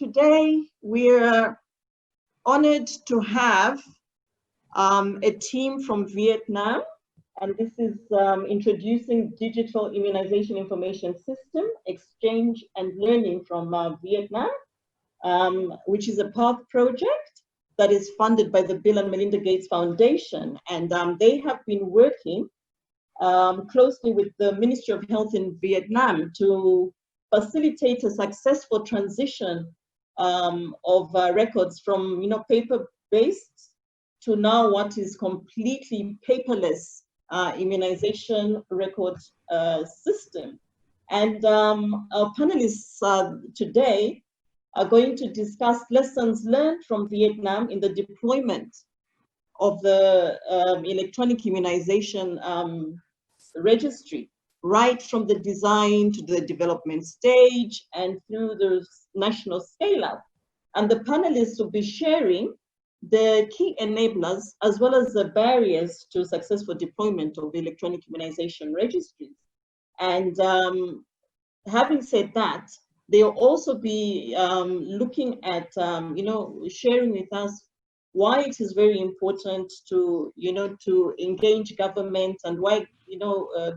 today we're honored to have a team from Vietnam, and this is Introducing Digital Immunization Information System, Exchange and Learning from Vietnam, which is a PATH project that is funded by the Bill and Melinda Gates Foundation. And they have been working closely with the Ministry of Health in Vietnam to facilitate a successful transition of records from paper-based to now what is completely paperless immunization record system. And our panelists today are going to discuss lessons learned from Vietnam in the deployment of the electronic immunization registry, right from the design to the development stage and through the national scale-up. And the panelists will be sharing the key enablers as well as the barriers to successful deployment of electronic immunization registries. And having said that, they'll also be looking at, sharing with us why it is very important to, to engage government, and why,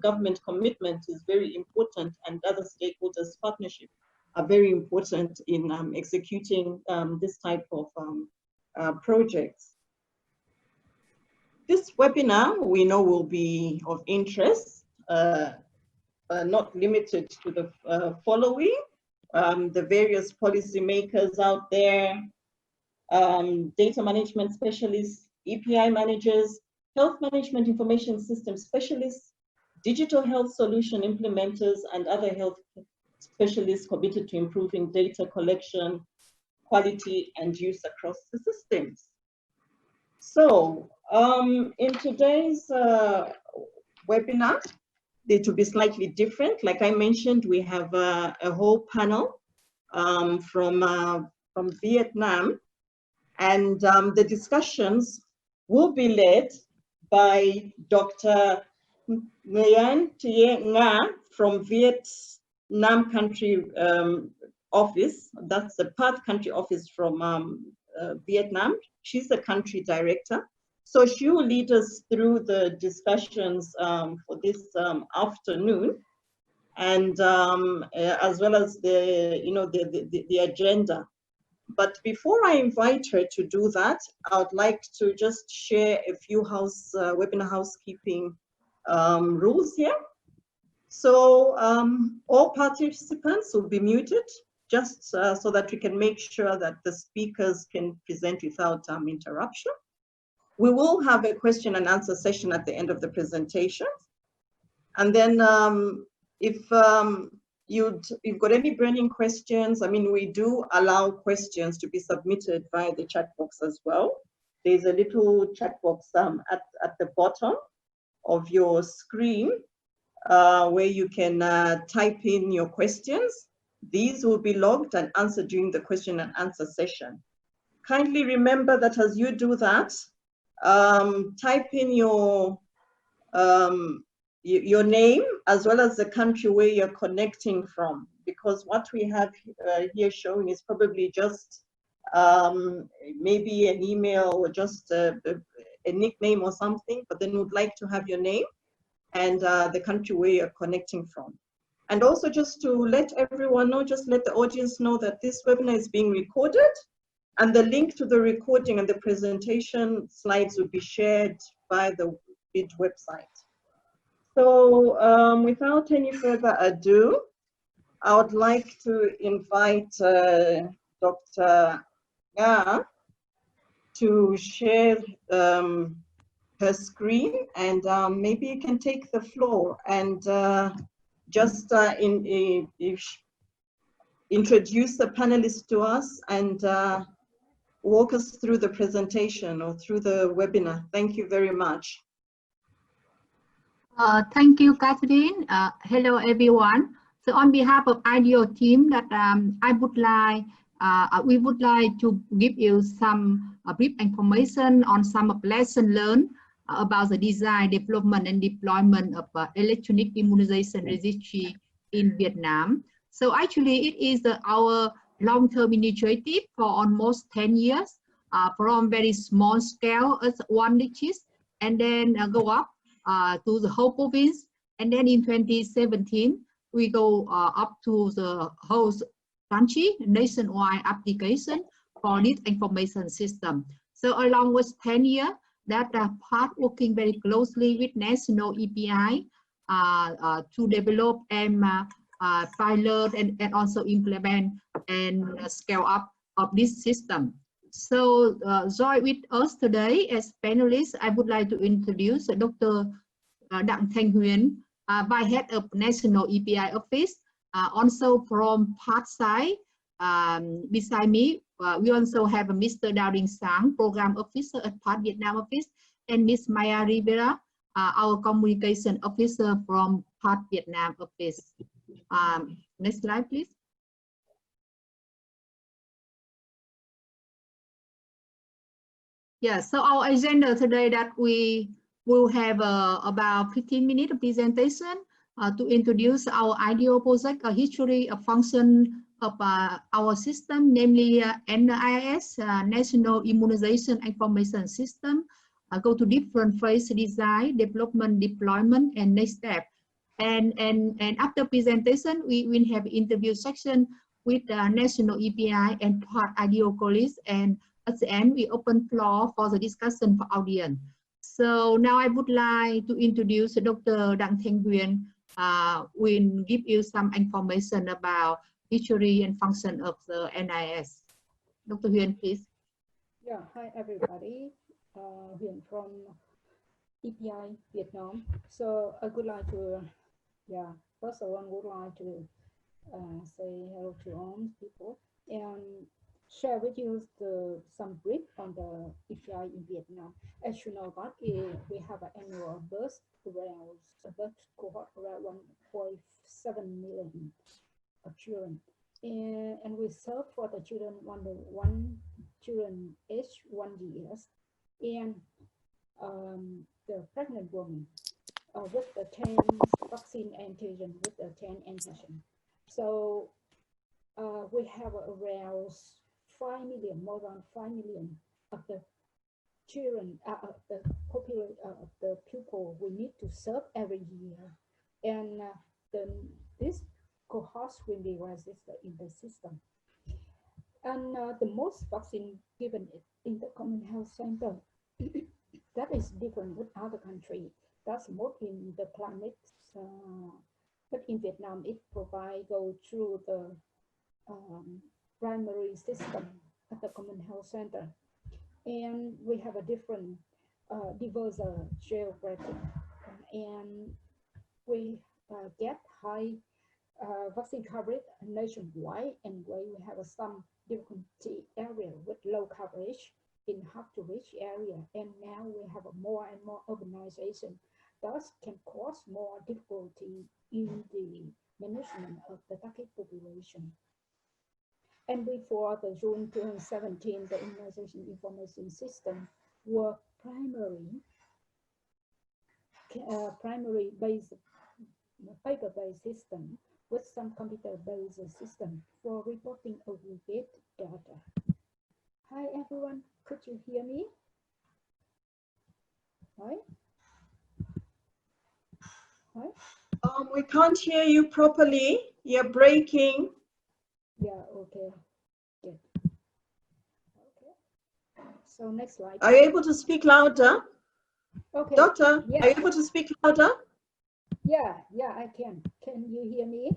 government commitment is very important, and other stakeholders' partnership are very important in executing this type of projects. This webinar, we know, will be of interest, not limited to the following. The various policymakers out there, data management specialists, EPI managers, health management information system specialists, digital health solution implementers, and other health specialists committed to improving data collection, quality, and use across the systems. So in today's webinar, it will be slightly different. Like I mentioned, we have a whole panel from Vietnam, and the discussions will be led by Dr. Nguyen Thie Nga from Vietnam country office. That's the PATH country office from Vietnam. She's the country director. So she will lead us through the discussions for this afternoon, and as well as the agenda. But before I invite her to do that, I would like to just share a few webinar housekeeping rules here. So all participants will be muted, just so that we can make sure that the speakers can present without interruption. We will have a question and answer session at the end of the presentation. And then if you've got any burning questions, I mean, we do allow questions to be submitted via the chat box as well. There's a little chat box at the bottom of your screen where you can type in your questions. These will be logged and answered during the question and answer session. Kindly remember that as you do that, type in your name as well as the country where you're connecting from, because what we have here showing is probably just maybe an email or just a nickname or something, but then we'd like to have your name and the country where you're connecting from. And also just to let everyone know, just let the audience know that this webinar is being recorded, and the link to the recording and the presentation slides will be shared by the BID website. So without any further ado, I would like to invite Dr. Nga to share her screen, and maybe you can take the floor and just introduce the panelists to us and walk us through the presentation or through the webinar. Thank you very much. Thank you, Catherine. Hello, everyone. So on behalf of IDEO team, that we would like to give you some brief information on some of lessons learned about the design, development, and deployment of electronic immunization registry in Vietnam. So actually, it is our long-term initiative for almost 10 years, from very small scale as one district, and then go up to the whole province. And then in 2017, we go up to the whole country, nationwide application for this information system. So along with 10 years, that part working very closely with national EPI to develop and pilot and also implement and scale up of this system. So join with us today as panelists, I would like to introduce Dr. Đặng Thanh Huyền, Vice Head of National EPI Office. Also from part side, beside me, we also have Mr. Đào Đình Sáng, Program Officer at Part Vietnam Office, and Ms. Maya Rivera, our Communication Officer from Part Vietnam Office. Next slide, please. Yeah, so our agenda today that we will have about 15 minutes of presentation to introduce our ideal project, a history, a function of our system, namely NIS, National Immunization Information System, go to different phase: design, development, deployment, and next step. And after presentation, we will have interview section with National EPI and Part ideal colleagues, and at the end, we open floor for the discussion for audience. So now I would like to introduce Dr. Đặng Thanh Huyền, will give you some information about history and function of the NIS. Dr. Huyền, please. Yeah, hi everybody. Huyền from EPI Vietnam. So I would like to, first of all, would like to say hello to all people and share with you some brief on the EPI in Vietnam. As you know, that we have an annual birth cohort around 1.7 million children, and we serve for the children children age 1 year, and the pregnant woman with the 10 vaccine antigen with the 10 antigen. So we have around 5 million, more than 5 million of the children, the population of the people we need to serve every year, and this cohort will be registered in the system. And the most vaccine given in the common health center, that is different with other countries. That's more in the climate, but in Vietnam it go through the primary system at the common health center, and we have a different diverse geographic, and we get high vaccine coverage nationwide, and where we have some difficulty area with low coverage in hard to reach area, and now we have a more and more urbanization. Thus can cause more difficulty in the management of the target population. And before the June 2017, the immunization information system were primary based paper-based system with some computer-based system for reporting aggregate data. Hi everyone, could you hear me? Hi? Hi? We can't hear you properly. You're breaking. Yeah, okay. Good. Okay. So next slide. Are you able to speak louder? Okay. Doctor, yeah. are you able to speak louder? Yeah, I can. Can you hear me?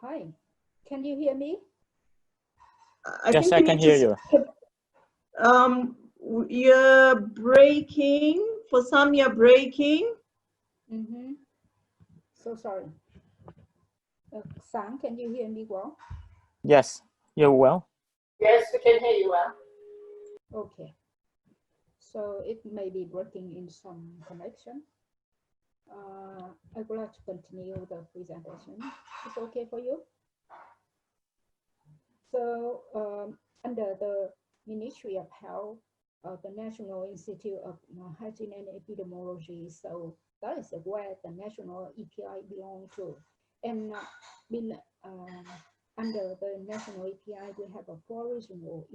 Hi, can you hear me? Yes, I can hear you. You're breaking. For some, you're breaking. Mm-hmm. So sorry. Sáng, can you hear me well? Yes, you're well. Yes, we can hear you well. Okay. So it may be breaking in some connection. I would like to continue the presentation. It's okay for you? So under the Ministry of Health, the National Institute of Hygiene and Epidemiology, so that is where the national EPI belongs to. And under the national API, we have 4 regional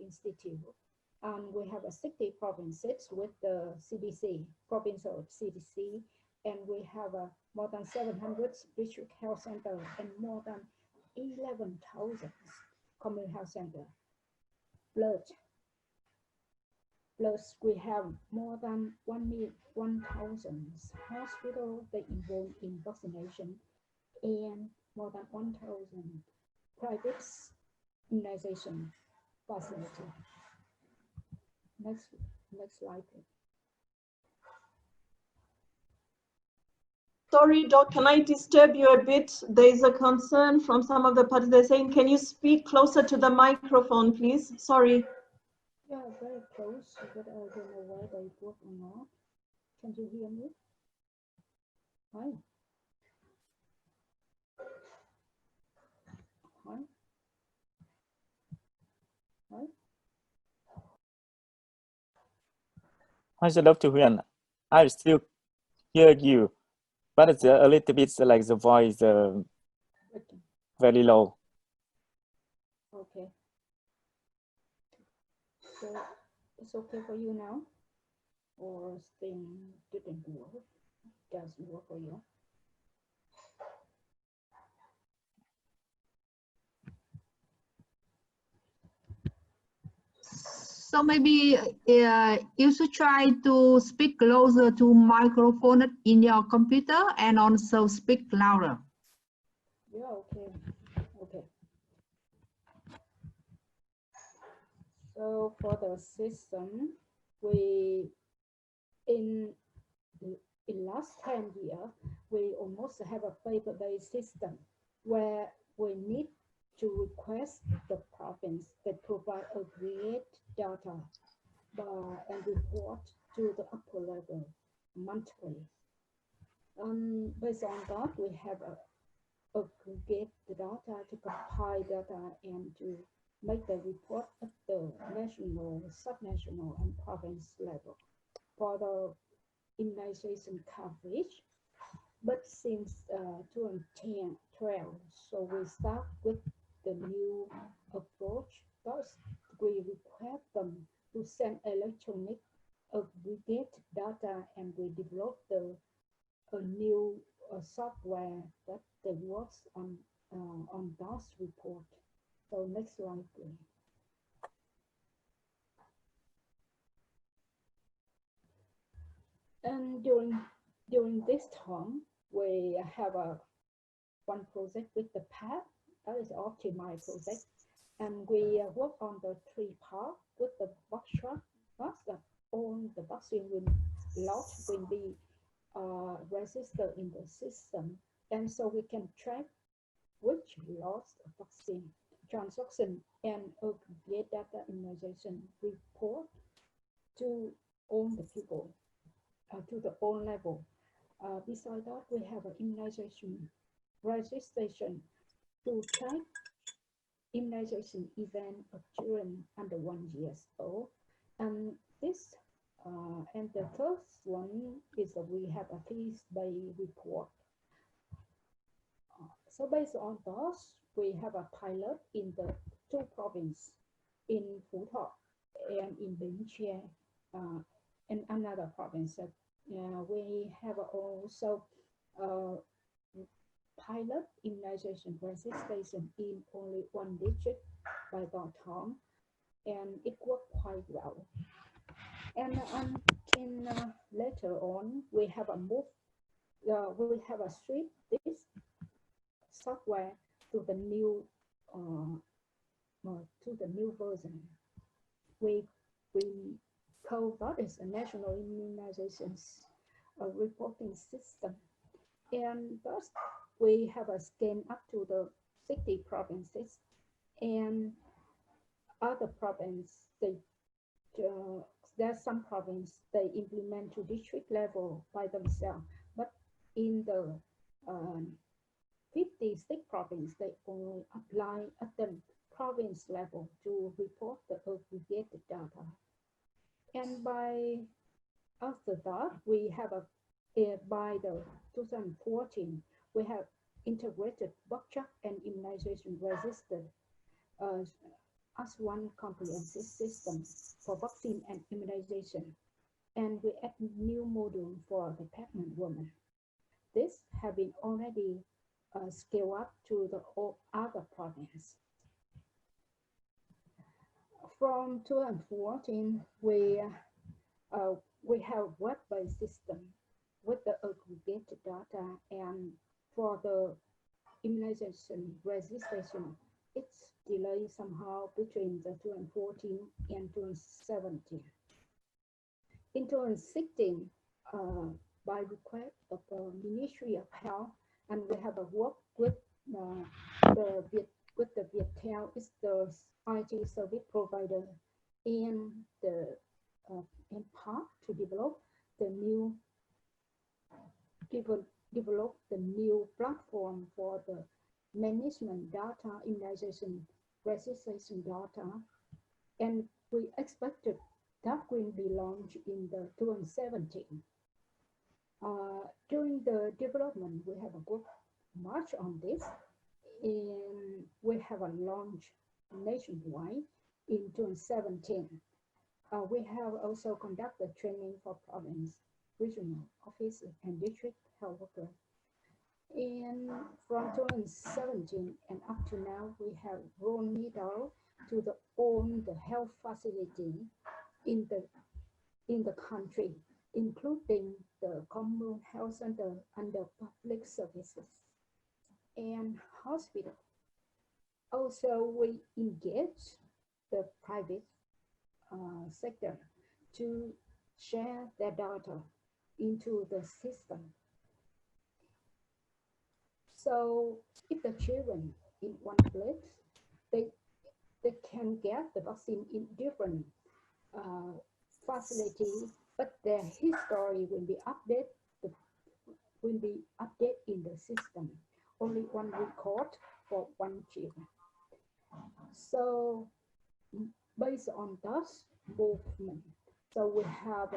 institutes. We have 60 provinces with the CDC, provincial CDC, and we have more than 700 district health centers and more than 11,000 community health centers. Plus, we have more than 1,000 hospitals that involved in vaccination and more than 1,000 private immunization facilities. Next slide, please. Sorry, Doc, can I disturb you a bit? There is a concern from some of the participants saying, can you speak closer to the microphone, please? Sorry. Yeah, very close, but I don't know whether they work or not. Can you hear me? Hi. Hi. Hi. I love to hear. I still hear you, but it's a little bit like the voice very low. Okay. So it's okay for you now, or thing didn't work? Doesn't work for you? So maybe you should try to speak closer to microphone in your computer and also speak louder. Yeah, okay. Okay. So for the system, we in last 10 years, we almost have a paper-based system where we need to request the province that provide aggregate data and report to the upper level monthly. Based on that, we have aggregate the data to compile data and to make the report at the national, subnational, and province level for the immunization coverage. But since 2012, so we start with the new approach. First, we require them to send electronic aggregate data, and we develop a new software that they works on DOS report. So next slide, please. And during this time, we have one project with the PAD, that is optimized project, and we work on the 3 parts with the box truck. First, that all the vaccine lot will be registered in the system, and so we can track which lots of vaccine transaction and aggregate data immunization report to all the people, to the all level. Besides that, we have an immunization registration to track immunization event of children under 1 year old. And this and the first one is that we have a case-based report. So based on those, we have a pilot in the 2 provinces, in Phú Thọ and in Bến Tre, and another province. We have also pilot immunization registration in only 1 district by that time, and it worked quite well. And until later on, we have a switch this software to the new version. We call that is a national immunization reporting system, and thus we have a scan up to the 60 provinces, and other provinces there's some province they implement to district level by themselves, but in the 56 province they only apply at the province level to report the aggregated data. And after that, we have by the 2014, we have integrated workshop and immunization register as one comprehensive system for vaccine and immunization. And we add new module for the pregnant woman. This have been already scaled up to the other provinces. From 2014, we have web-based system with the aggregated data, and for the immunization registration, it's delayed somehow between the 2014 and 2017. In 2016, by request of the Ministry of Health, and we have a work with the Viettel, is the IT service provider, in the in part to develop the new platform for the management data, immunization registration data, and we expected that will be launched in the 2017. During the development, we have a good march on this, and we have a launch nationwide in 2017. We have also conducted training for province, regional office, and district health workers. And from 2017 and up to now, we have rolled it out to all the health facility in the country, including the common health center under public services and hospital. Also, we engage the private sector to share their data into the system. So if the children in one place, they can get the vaccine in different facilities, but their history will be updated in the system. Only one record for one child. So based on that movement, so we have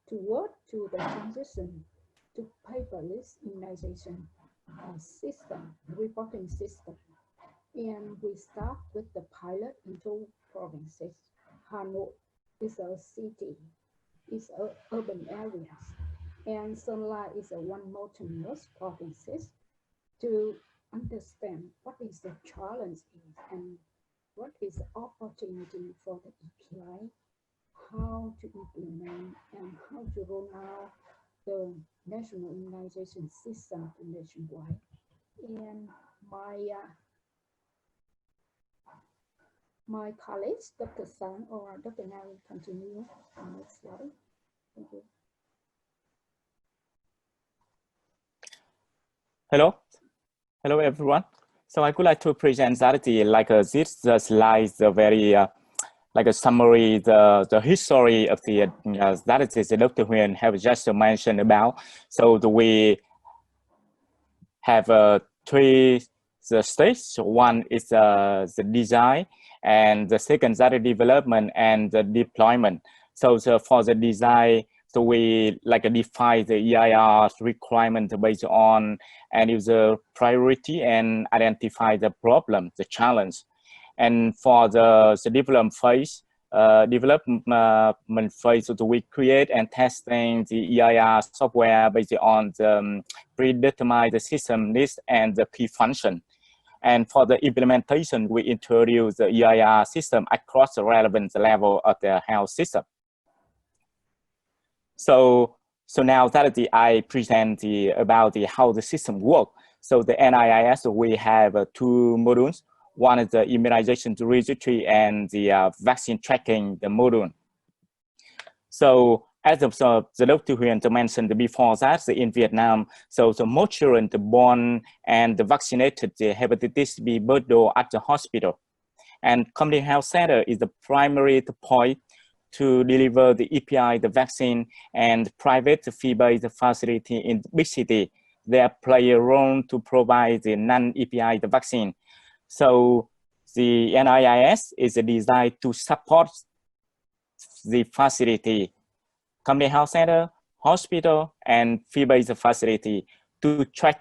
to work to the transition to paperless immunization system, reporting system. And we start with the pilot in 2 provinces. Hanoi is a city, is urban areas, and Sơn La is a one mountainous provinces, to understand what is the challenge and what is the opportunity for the EPI, how to implement and how to roll out the national immunization system nationwide. And my colleagues, Dr. Sang or Dr. Na, will continue on next slide. Thank you. Hello everyone. So I would like to present that this slide is a very like a summary, the history of the that is Dr. Nguyen have just mentioned about. So we have 3 stages. One is the design, and the second is the development and the deployment. So for the design, so we define the EIR requirement based on end user priority and identify the problem, the challenge. And for the development phase, so we create and testing the EIR software based on the predetermined the system list and the key function. And for the implementation, we introduce the EIR system across the relevant level of the health system. So now that I present about how the system works. So the NIIS, we have 2 modules. One is the immunization registry and the vaccine tracking the module. So as of the Dr. Nguyen mentioned before that, in Vietnam, so the most children born and vaccinated the hepatitis B birth dose at the hospital. And community health center is the primary point to deliver the EPI, the vaccine, and private fee-based facility in the big city. They play a role to provide the non-EPI, the vaccine. So the NIIS is designed to support the facility, community health center, hospital, and fee-based facility to track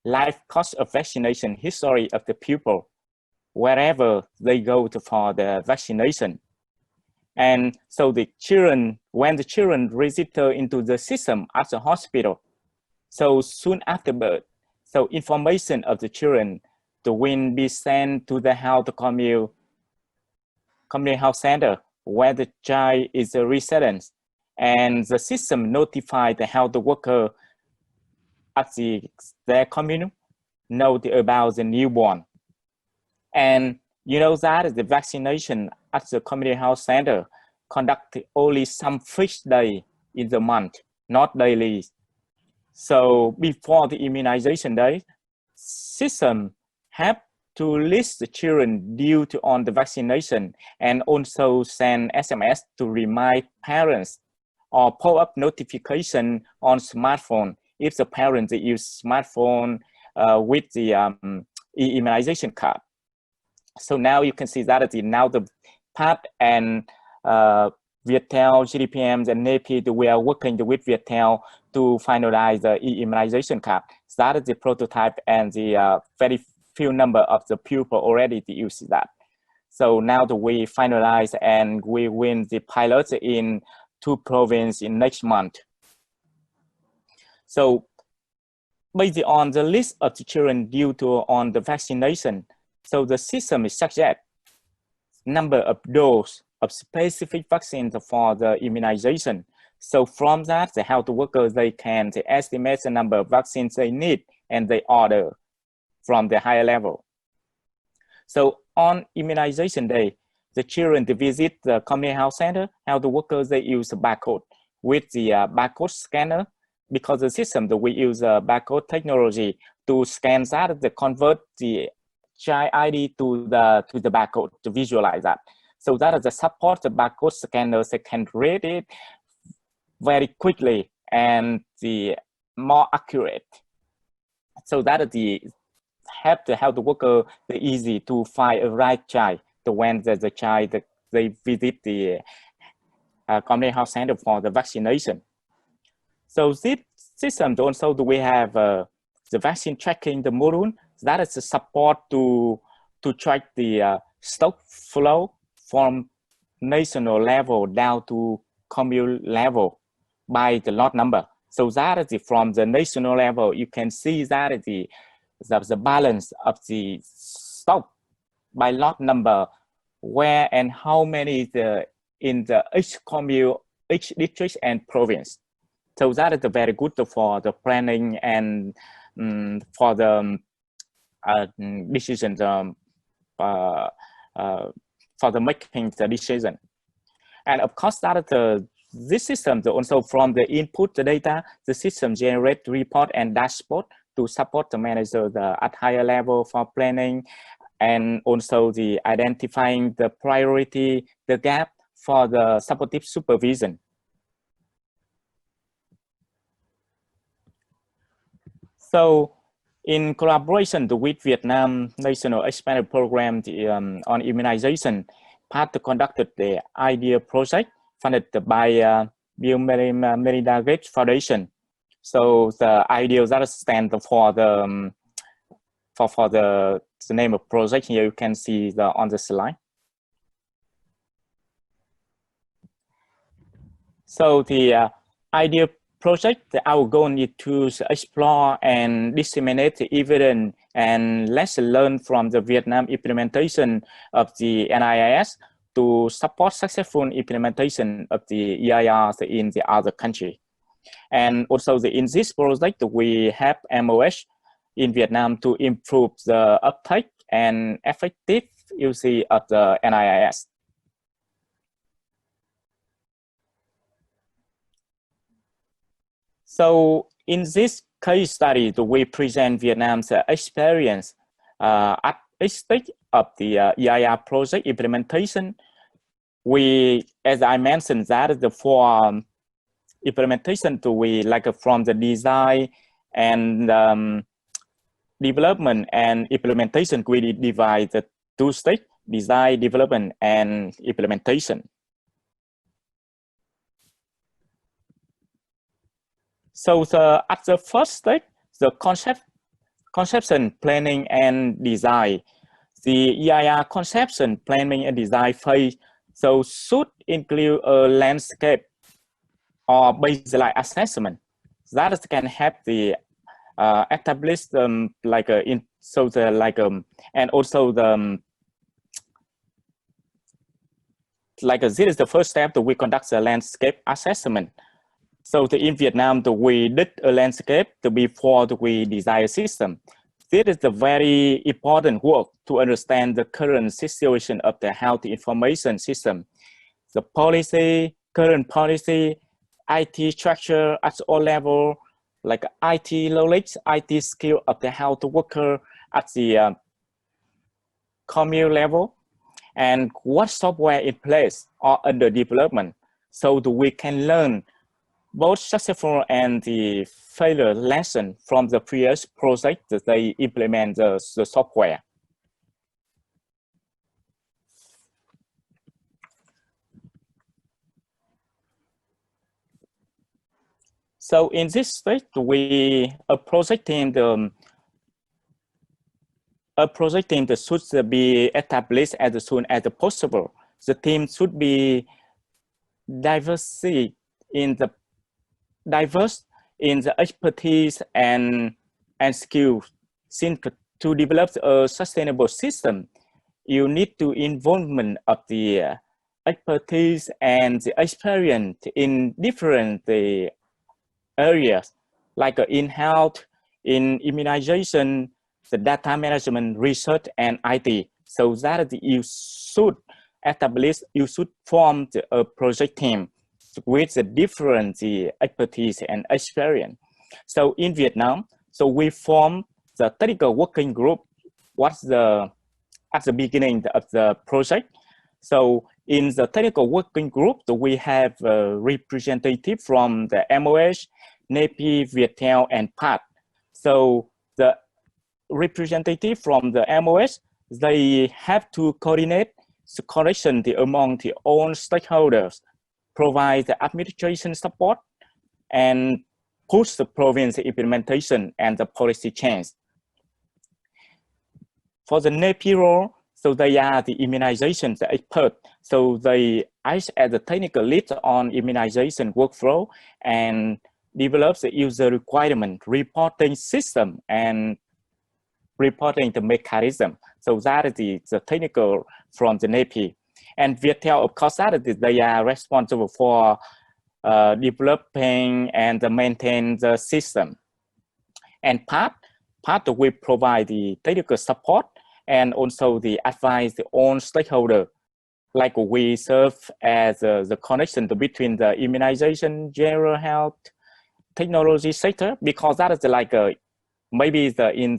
life course of vaccination history of the pupil wherever they go for the vaccination. And so the children, when the children register into the system at the hospital, so soon after birth, so information of the children will be sent to the health community health center where the child is a resident, and the system notify the health worker at their community know about the newborn. And you know that the vaccination at the community health center conducted only some fixed day in the month, not daily. So before the immunization day, system have to list the children due to on the vaccination and also send SMS to remind parents or pop-up notification on smartphone if the parents use smartphone with the immunization card. So now you can see that now the PAT and Viettel, GDPM, and NAPI, we are working with Viettel to finalize the immunization card. That is the prototype, and the very few number of the pupil already to use that. So now we finalize and we win the pilot in 2 provinces in next month. So based on the list of the children due to on the vaccination, so the system is such that number of doses of specific vaccines for the immunization. So from that, the health workers, they can estimate the number of vaccines they need and they order from the higher level. So on immunization day, the children to visit the community health center, health workers, they use a barcode with the barcode scanner, because the system that we use barcode technology to scan that, to convert the child ID to the barcode to visualize that. So that is the support the barcode scanners that can read it very quickly and the more accurate. So that is the help the health worker the easy to find a right child to when the child they visit the community health center for the vaccination. So this system also we have the vaccine tracking the module that is the support to track the stock flow from national level down to community level by the lot number. So that is from the national level, you can see that is the balance of the stock by lot number, where and how many in the each commune, each district and province. So that is very good for the planning and for the decisions for the making the decision. And of course that this system also from the input the data, the system generate report and dashboard to support the manager at higher level for planning, and also the identifying the priority, the gap for the supportive supervision. So in collaboration with Vietnam National Expanded Program on immunization, PAT conducted the IDEA project funded by Bill Melinda Gates Foundation. So the IDEA that stands for the for the name of project here. You can see on the slide. So the IDEA project, our goal is to explore and disseminate the evidence and lesson learned from the Vietnam implementation of the NIIS to support successful implementation of the EIRs in the other country. And also in this project, we have MOH in Vietnam to improve the uptake and effective use of the NIIS. So in this case study, we present Vietnam's experience at each stage of the EIR project implementation. We, as I mentioned, that the for implementation we like from the design and development and implementation, we divide the 2 stages: design, development, and implementation. So at the first stage, the concept conception, planning, and design. The EIR conception, planning, and design phase so should include a landscape or baseline assessment that can help the establish like and also the this is the first step that we conduct the landscape assessment. So in Vietnam, we did a landscape before we design a system. This is the very important work to understand the current situation of the health information system, the policy, current policy, IT structure at all level, like IT knowledge, IT skill of the health worker at the commune level, and what software in place or under development, so that we can learn both successful and the failure lesson from the previous project that they implement the software. So in this stage, a project team that should be established as soon as possible. The team should be diverse in the expertise and skills. Since to develop a sustainable system, you need to involvement of the expertise and the experience in different areas, like in health, in immunization, the data management, research, and IT. So that you should establish, you should form a project team with the different expertise and experience. So in Vietnam, so we form the technical working group. At the beginning of the project. So in the technical working group, we have a representative from the MOH, NAPI, Viettel, and PAT. So the representative from the MOH, they have to coordinate the correction among the own stakeholders, provide the administration support, and push the province implementation and the policy change. For the NAPI role, so they are the immunization the expert. So they act as the technical lead on immunization workflow and develop the user requirement reporting system and reporting the mechanism. So that is the technical from the NAPI. And Viettel, of course, they are responsible for developing and maintain the system. And PAT will provide the technical support and also the advice the own stakeholder. Like we serve as the connection between the immunization, general health, technology sector, because that is like maybe in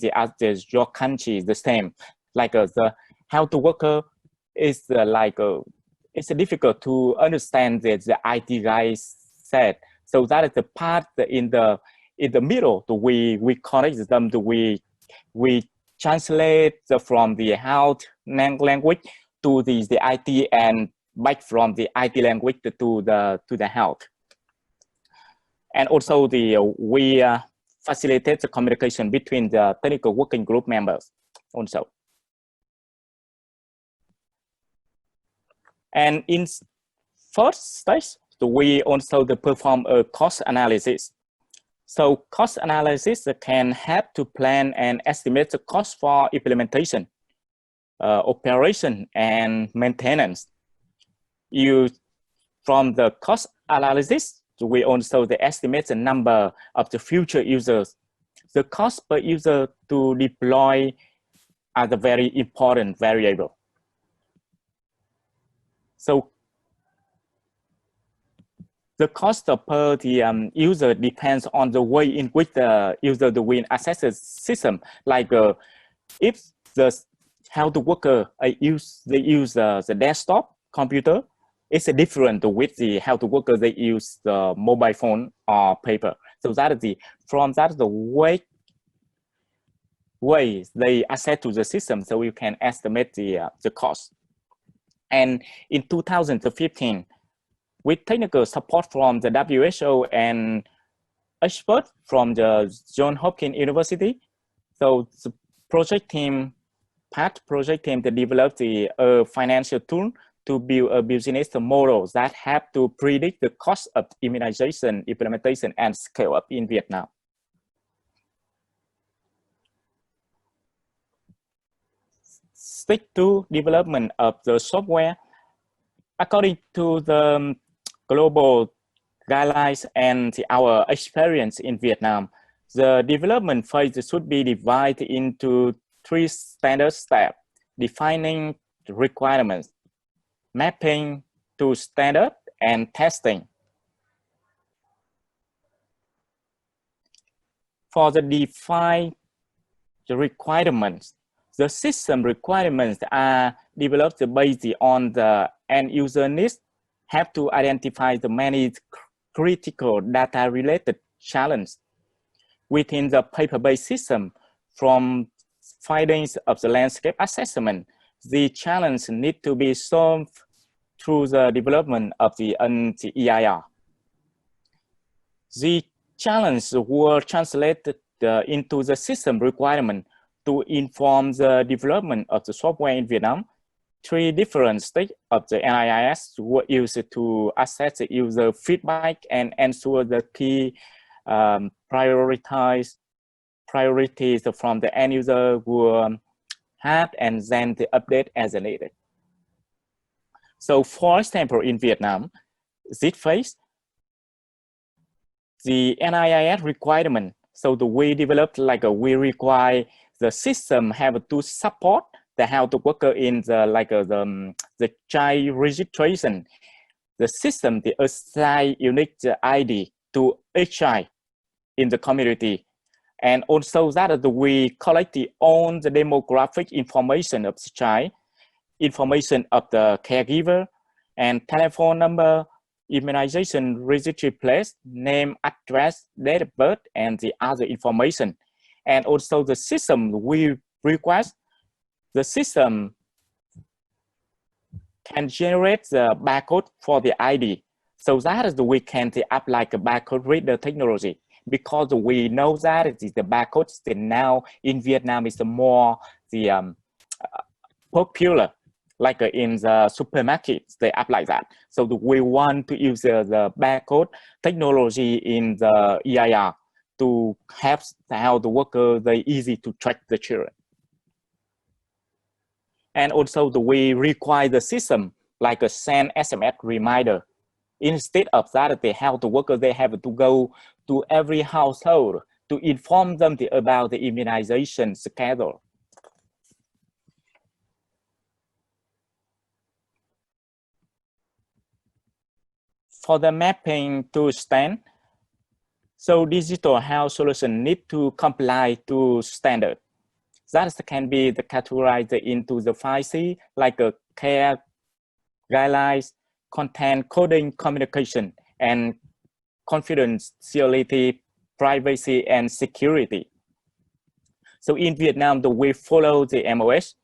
your country the same. Like the health worker is it's difficult to understand the IT guys said. So that is the part in the middle. We connect them. We translate from the health language to the IT and back from the IT language to the health. And also we facilitate the communication between the technical working group members also. And in first stage, we also perform a cost analysis. So cost analysis can help to plan and estimate the cost for implementation, operation, and maintenance. From the cost analysis, we also estimate the number of the future users. The cost per user to deploy are the very important variable. So the cost per the user depends on the way in which the user will access the system. Like if the health worker use the desktop computer, it's different with the health worker they use the mobile phone or paper. So that is the way they access to the system. So you can estimate the cost. And in 2015. With technical support from the WHO and experts from the Johns Hopkins University, So the project team to develop the financial tool to build a business model that have to predict the cost of immunization implementation and scale up in Vietnam. Stick to development of the software. According to the global guidelines and our experience in Vietnam, the development phase should be divided into 3 standard steps: defining the requirements, mapping to standard, and testing. For the define the requirements, the system requirements are developed based on the end user needs, have to identify the many critical data related challenges within the paper-based system. From findings of the landscape assessment, the challenge need to be solved through the development of the EIR. The challenge were translated into the system requirement to inform the development of the software in Vietnam. 3 different stages of the NIIS were used to assess the user feedback and ensure the key priorities from the end user were had, and then the update as needed. So for example, in Vietnam, this phase, the NIIS requirement, so the we developed we require the system have to support the health worker in the child registration. The system, the assign unique ID to each child in the community. And also that we collect all the demographic information of the child, information of the caregiver, and telephone number, immunization registry place, name, address, date of birth, and the other information. And also the system we request, the system can generate the barcode for the ID. So that is we can apply a barcode reader technology, because we know that the barcodes now in Vietnam is more popular, like in the supermarkets, they apply that. So we want to use the barcode technology in the EIR to help the worker, they easy to track the children. And also we require the system like a send SMS reminder. Instead of that, the health worker, they have to go to every household to inform them about the immunization schedule. For the mapping to stand, so digital health solution need to comply to standard. That can be categorized into the 5C, like a care guidelines, content, coding, communication, and confidentiality, privacy, and security. So in Vietnam, we follow the MOS.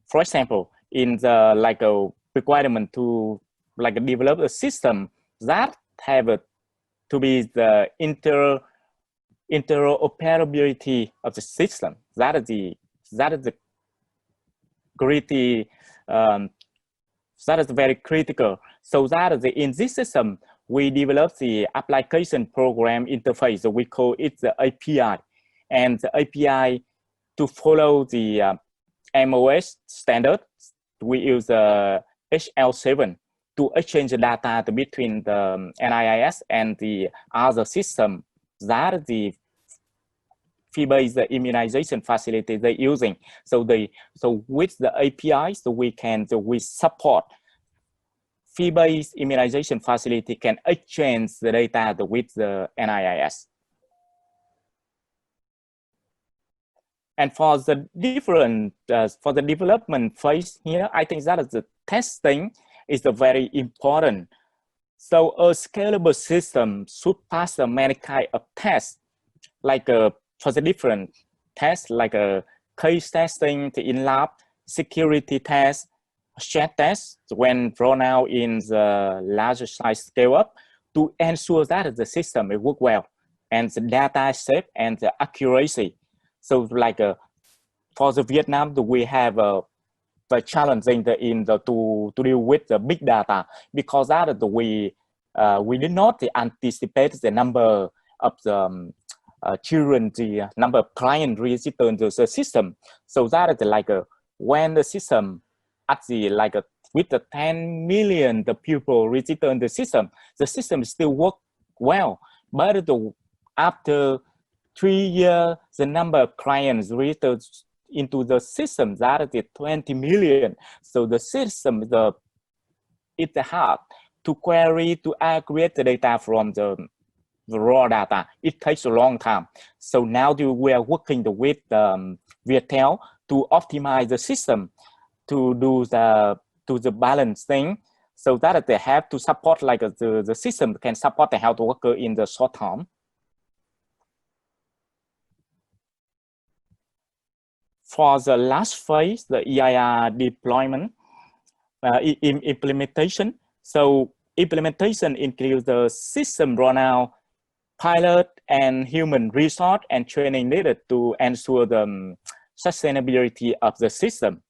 For example, in the requirement to develop a system that have to be the interoperability of the system. That is the gritty. That is very critical. So that in this system, we develop the application program interface. So we call it the API, and the API to follow the MOS standard. We use the HL7 to exchange the data between the NIIS and the other system that the fee-based immunization facility they're using. So with the APIs, we support fee-based immunization facility can exchange the data with the NIIS. And for the for the development phase here, I think that is the testing is very important. So a scalable system should pass many kind of tests, for the different tests, like a case testing, the in-lab, security test, stress test when rolled out in the larger size scale up to ensure that the system will work well and the data is safe and the accuracy. So like for the Vietnam, we have very challenging to deal with the big data, because that we did not anticipate the number of the children, the number of clients registered into the system. So that is like when the system at the with the 10 million the people registered in the system still work well. But after 3 years, the number of clients registered into the system, that is 20 million. So the system, it's hard to query, to aggregate the data from the raw data. It takes a long time. So now we are working with Viettel to optimize the system, to do the balancing, so that they have to support, like the system can support the health worker in the short term. For the last phase, the EIR deployment, implementation. So implementation includes the system rollout, pilot, and human resource and training needed to ensure the sustainability of the system.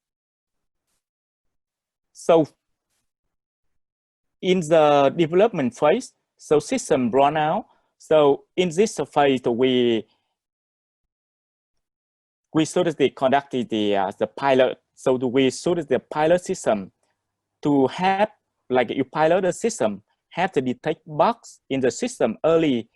So in the development phase, so system rollout. So in this phase, we sort of conducted the pilot. So we sort of the pilot system to have, like you pilot the system, have to detect bugs in the system early,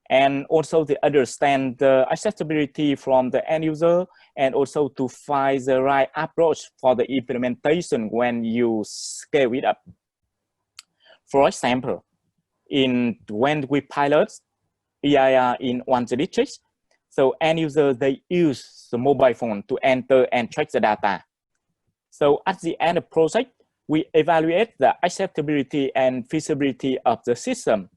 and also to understand the accessibility from the end user, and also to find the right approach for the implementation when you scale it up. For example, when we pilot EIR in one district, so end users, they use the mobile phone to enter and track the data. So at the end of the project, we evaluate the acceptability and feasibility of the system.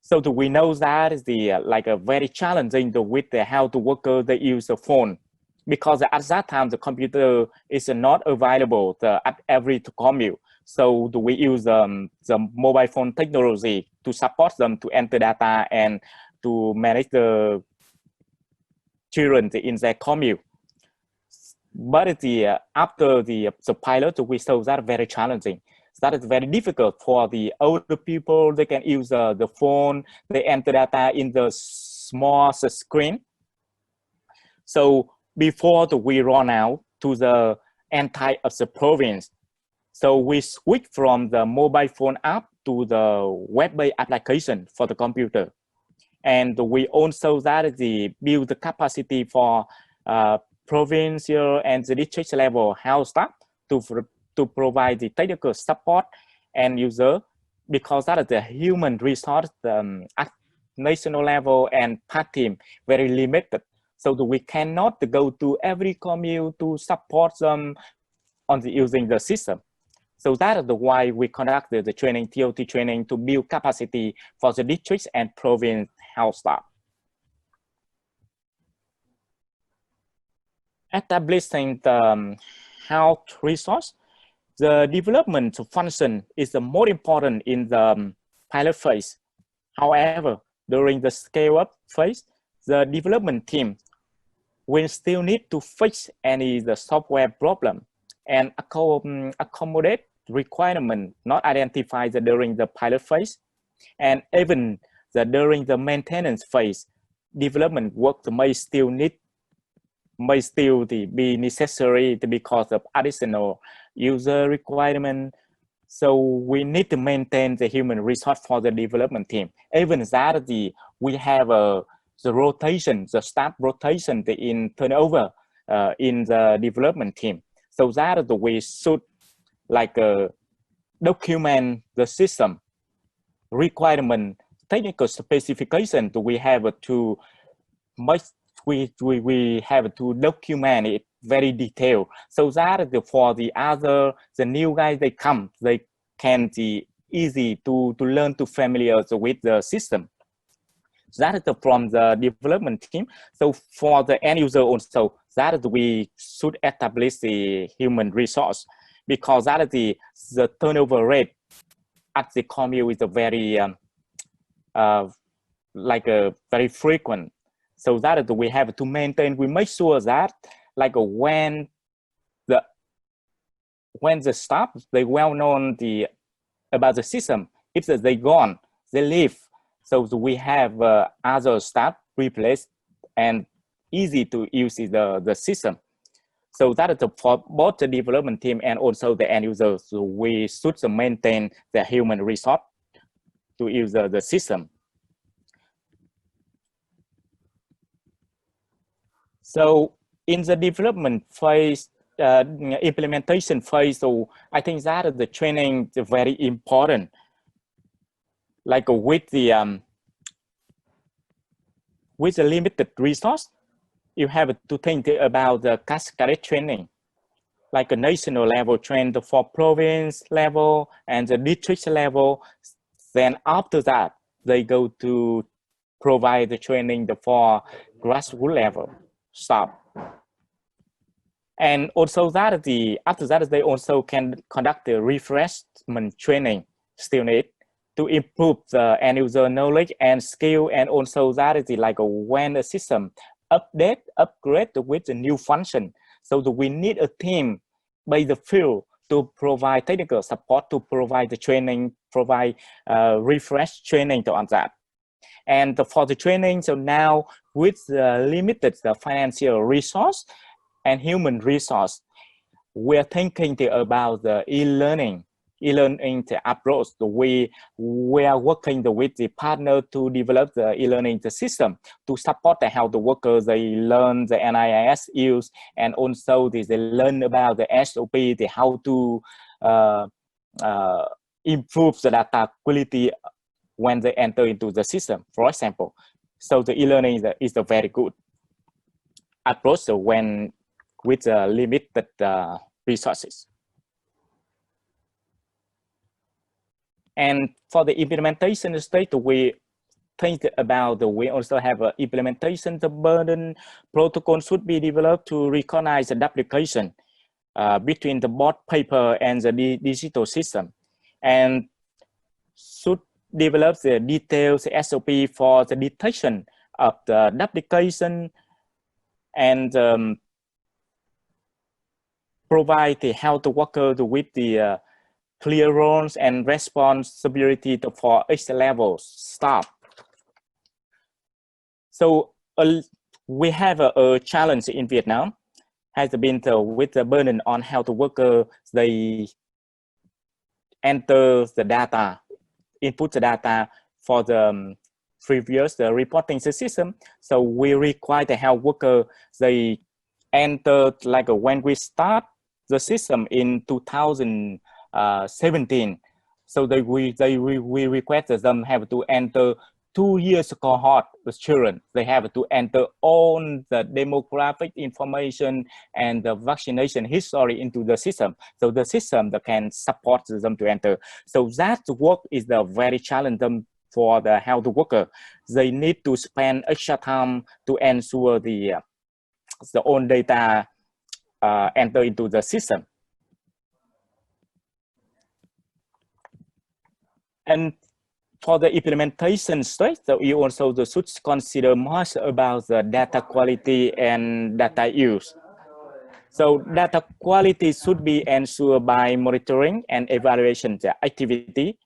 So we know that is very challenging with the health worker, they use the phone, because at that time the computer is not available at every commute. So we use the mobile phone technology to support them to enter data and to manage the children in their commute. But after the pilot, we saw that very challenging. That is very difficult for the older people. They can use the phone, they enter data in the small screen. So before we run out to the entire of the province, so we switch from the mobile phone app to the web-based application for the computer. And we also build the capacity for provincial and the district level health staff to provide the technical support and user, because that is the human resource at national level and part team very limited. So we cannot go to every commune to support them on using the system. So that is why we conducted the training, TOT training, to build capacity for the districts and province health staff. Establishing the health resource, the development function is the more important in the pilot phase. However, during the scale-up phase, the development team will still need to fix the software problem and accommodate requirement not identified during the pilot phase, and even during the maintenance phase, development work may still be necessary because of additional user requirement. So we need to maintain the human resource for the development team. Even that we have the rotation, the staff rotation in turnover in the development team. So that we should document the system requirement, technical specification. We have to we have to document it very detailed, so that for the new guys they come, they can be easy to learn, to familiar with the system. That is from the development team. So for the end user also, that is we should establish the human resource, because that is the turnover rate at the commune is a very very frequent. So that we have to maintain, we make sure that like when the staff, they well known about the system, if they gone, they leave. So we have other staff replace and easy to use the system. So that is for both the development team and also the end users. So we should maintain the human resource to use the system. So in the development phase, implementation phase, so I think that the training is very important. Like with the limited resource, you have to think about the cascade training, like a national level train for province level and the district level. Then after that, they go to provide the training for grassroots level staff. And also that after that, they also can conduct the refreshment training still need to improve the end user knowledge and skill. And also that is like when the system upgrade with the new function. So we need a team by the field to provide technical support, to provide the training, provide refresh training on that. And for the training, so now with limited financial resource and human resource, we're thinking about the e-learning approach. We are working with the partner to develop the e-learning system to support how the workers, they learn the NIIS use, and also they learn about the SOP, how to improve the data quality when they enter into the system, for example. So the e-learning is a very good approach when with limited resources. And for the implementation stage, we think about we also have an implementation. The burden protocol should be developed to recognize the duplication between the board paper and the digital system, and should develop the details SOP for the detection of the duplication, and provide the health worker with the clear roles and responsibility for each level staff. So we have a challenge in Vietnam has been with the burden on health worker. They enter the data, input the data for the previous reporting system. So we require the health worker, they enter like when we start the system in 2017. So we request them have to enter 2 years cohort with children. They have to enter all the demographic information and the vaccination history into the system. So the system that can support them to enter. So that work is the very challenging for the health worker. They need to spend extra time to ensure the own data enter into the system. And for the implementation stage, so you also should consider much about the data quality and data use. So data quality should be ensured by monitoring and evaluation the activity,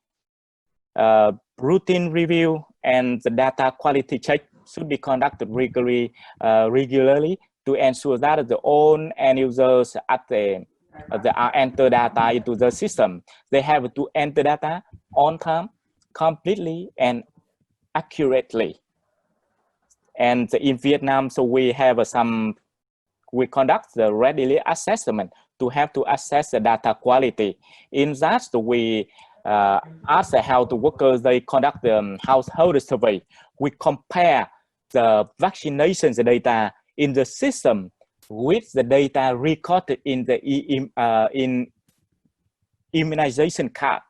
routine review, and the data quality check should be conducted regularly to ensure that the own end users enter data into the system. They have to enter data on time, completely and accurately. And in Vietnam, so we have we conduct the readily assessment to have to assess the data quality. In that, we ask the health workers, they conduct the household survey. We compare the vaccinations data in the system with the data recorded in the in immunization card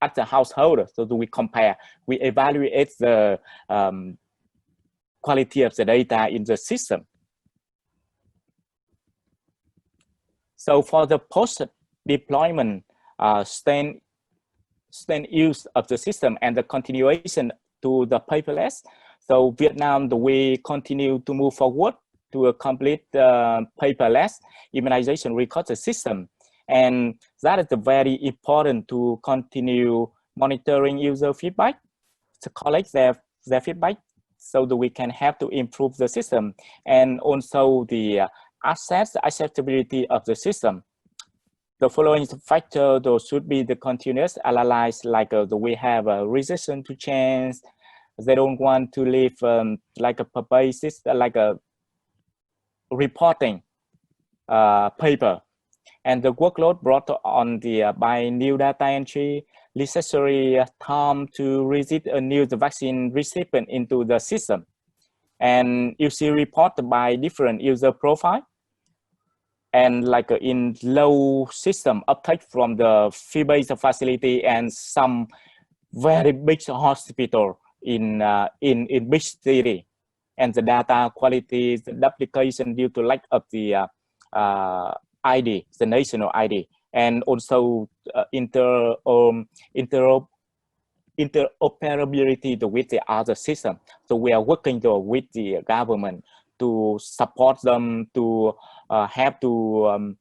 at the household. So we compare, we evaluate the quality of the data in the system. So for the post-deployment use of the system and the continuation to the paperless, So Vietnam, we continue to move forward to a complete paperless immunization record system. And that is very important to continue monitoring user feedback, to collect their feedback so that we can have to improve the system, and also the assess the acceptability of the system. The following factor though should be the continuous analyze, like we have a resistance to change. They don't want to leave like a basis, like a reporting paper. And the workload brought on the by new data entry, necessary time to receive a new vaccine recipient into the system. And you see report by different user profile. And like in low system uptake from the fee-based facility and some very big hospital in big city, and the data quality, the duplication due to lack of the ID, the national ID, and also interoperability with the other system. So we are working with the government to support them to have to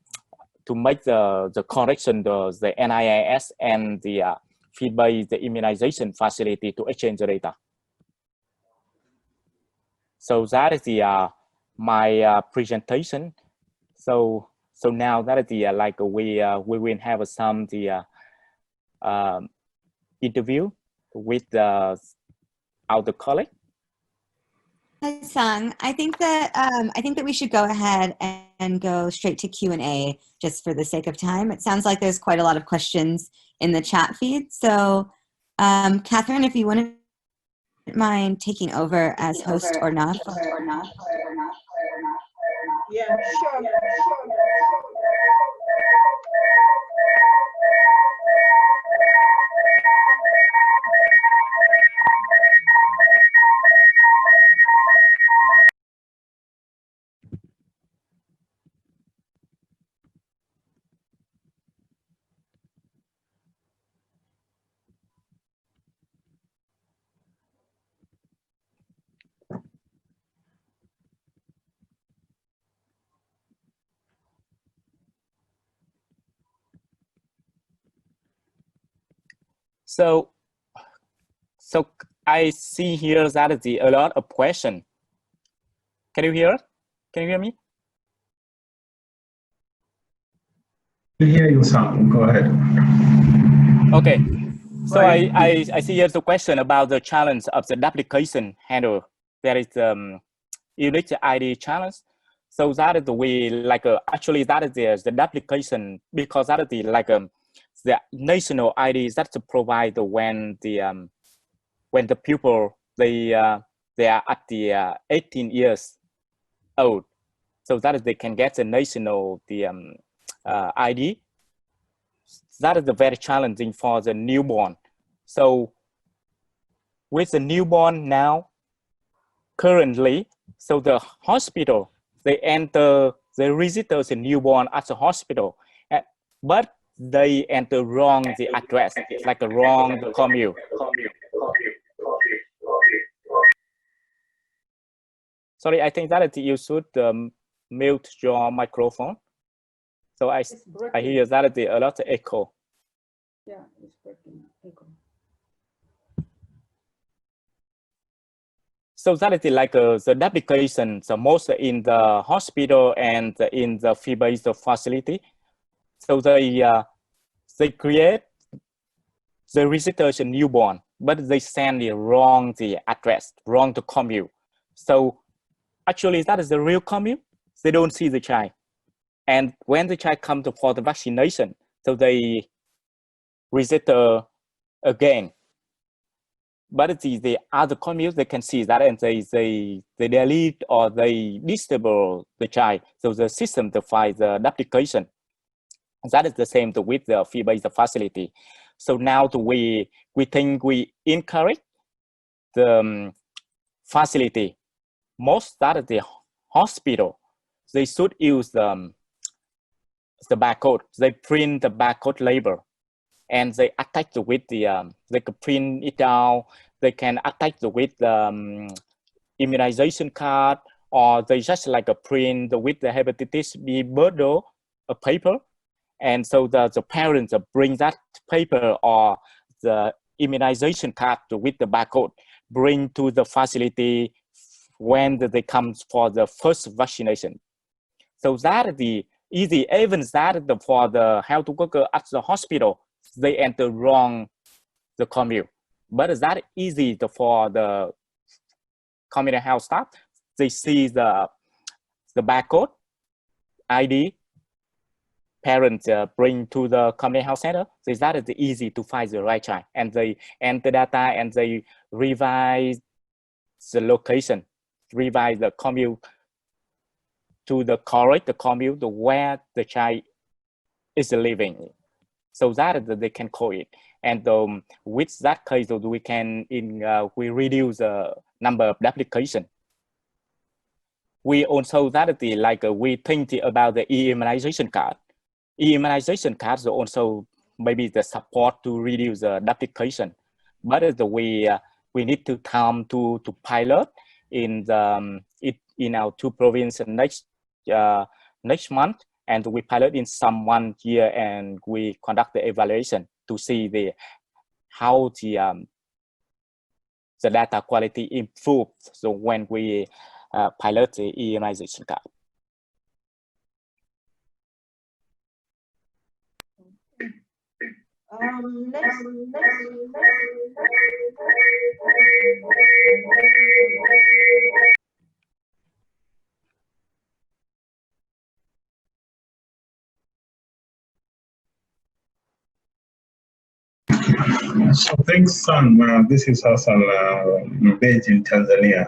make the correction, the NIAS and the fee-based immunization facility to exchange the data. So that is the my presentation. So now that is the like we will have some interview with our colleague. Hi, Sung. I think that we should go ahead and go straight to Q&A just for the sake of time. It sounds like there's quite a lot of questions in the chat feed. So, Catherine, if you wouldn't mind taking over as host or not. Yeah, sure. So I see here that is a lot of question. Can you hear? Can you hear me? We hear you, Sung. Go ahead. Okay. So I see here's a question about the challenge of the duplication handle. There is unique ID challenge. So that is the way, like actually that is the duplication, because that is the like the national ID that to provide when the pupil they are at the 18 years old, so that is they can get the national ID. That is very challenging for the newborn. So with the newborn now, currently, so the hospital, they register the newborn at the hospital, but they enter wrong the address, like a wrong commune. Sorry, I think that you should mute your microphone. So I hear that a lot of echo. Yeah, it's breaking echo. So that is like the duplication, so most in the hospital and in the fee-based facility. So they create the register newborn, but they send the wrong address, wrong to commune. So actually that is the real commune. They don't see the child. And when the child comes for the vaccination, so they register again. But the other communes, they can see that and they delete or they disable the child. So the system defies the duplication. That is the same with the fee-based facility. So now we think we encourage the facility. Most that is the hospital, they should use the barcode. They print the barcode label and they attach with the they can print it out. They can attach with immunization card, or they just like a print with the hepatitis B bundle, a paper. And so the parents bring that paper or the immunization card with the barcode, bring to the facility when they come for the first vaccination. So that is the easy, even that for the health worker at the hospital, they enter wrong the commute. But that easy for the community health staff. They see the barcode, ID, parents bring to the community health center. So that is easy to find the right child. And they enter data and they revise the location, revise the commute to the correct commute where the child is living. So that they can call it. And with that case, we can we reduce the number of application. We also we think about the immunization card. Immunization cards also maybe the support to reduce the application, but we need to come to pilot in our 2 provinces next month, and we pilot in some 1 year, and we conduct the evaluation to see how the data quality improves. So when we pilot the immunization card. So thanks, Sam. This is Hassan, based in Tanzania.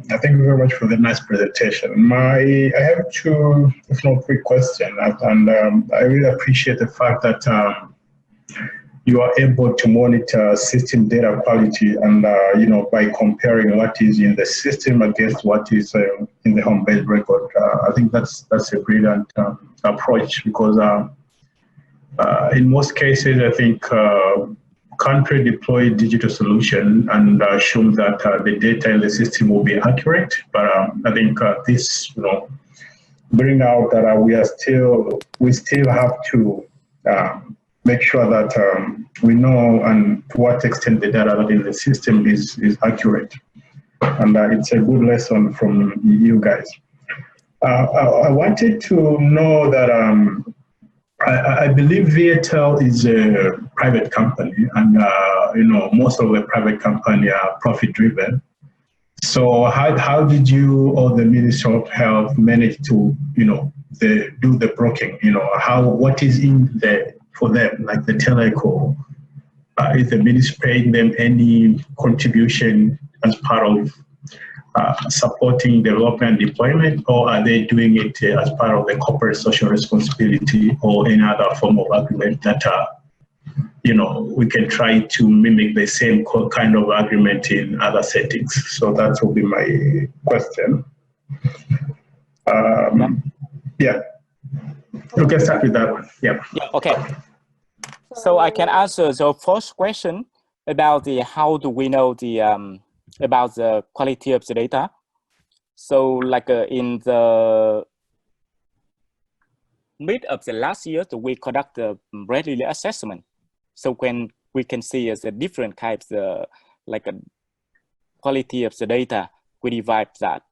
Thank you very much for the nice presentation. I have 2, if not 3 questions, and I really appreciate the fact that you are able to monitor system data quality, and by comparing what is in the system against what is in the home-based record. I think that's a brilliant approach, because in most cases, I think country deploy digital solution and assume that the data in the system will be accurate. But I think this, bring out that we still have to make sure that we know and to what extent the data that in the system is accurate. And it's a good lesson from you guys. I wanted to know that I believe Viettel is a private company, and most of the private company are profit driven. So how did you or the Ministry of Health manage to do the broking? What is in there for them, like the teleco? Is the ministry paying them any contribution as part of supporting development and deployment, or are they doing it as part of the corporate social responsibility or any other form of agreement that we can try to mimic the same kind of agreement in other settings? So that will be my question. Yeah, we can start with that one. Yeah. Okay. So I can answer the first question about how do we know about the quality of the data. So in the mid of the last year, we conduct the readiness assessment. So when we can see the different types, quality of the data, we divide that.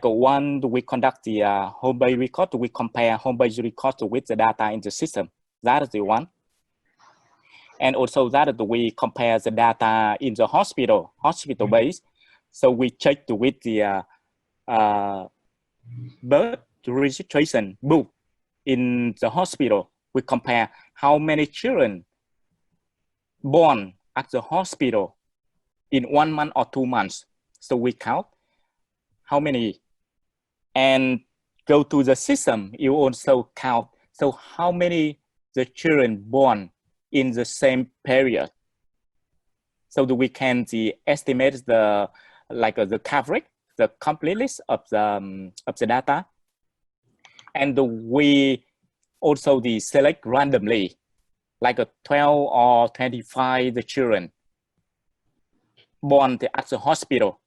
One, we conduct the home-based record, we compare home-based record with the data in the system. That is the one. And also that we compare the data in the hospital base. So we check with the birth registration book in the hospital. We compare how many children born at the hospital in 1 month or 2 months. So we count how many, and go to the system, you also count. So how many the children born in the same period. So that we can estimate the coverage, the completeness of the data, and we also select randomly, 12 or 25 the children born at the hospital,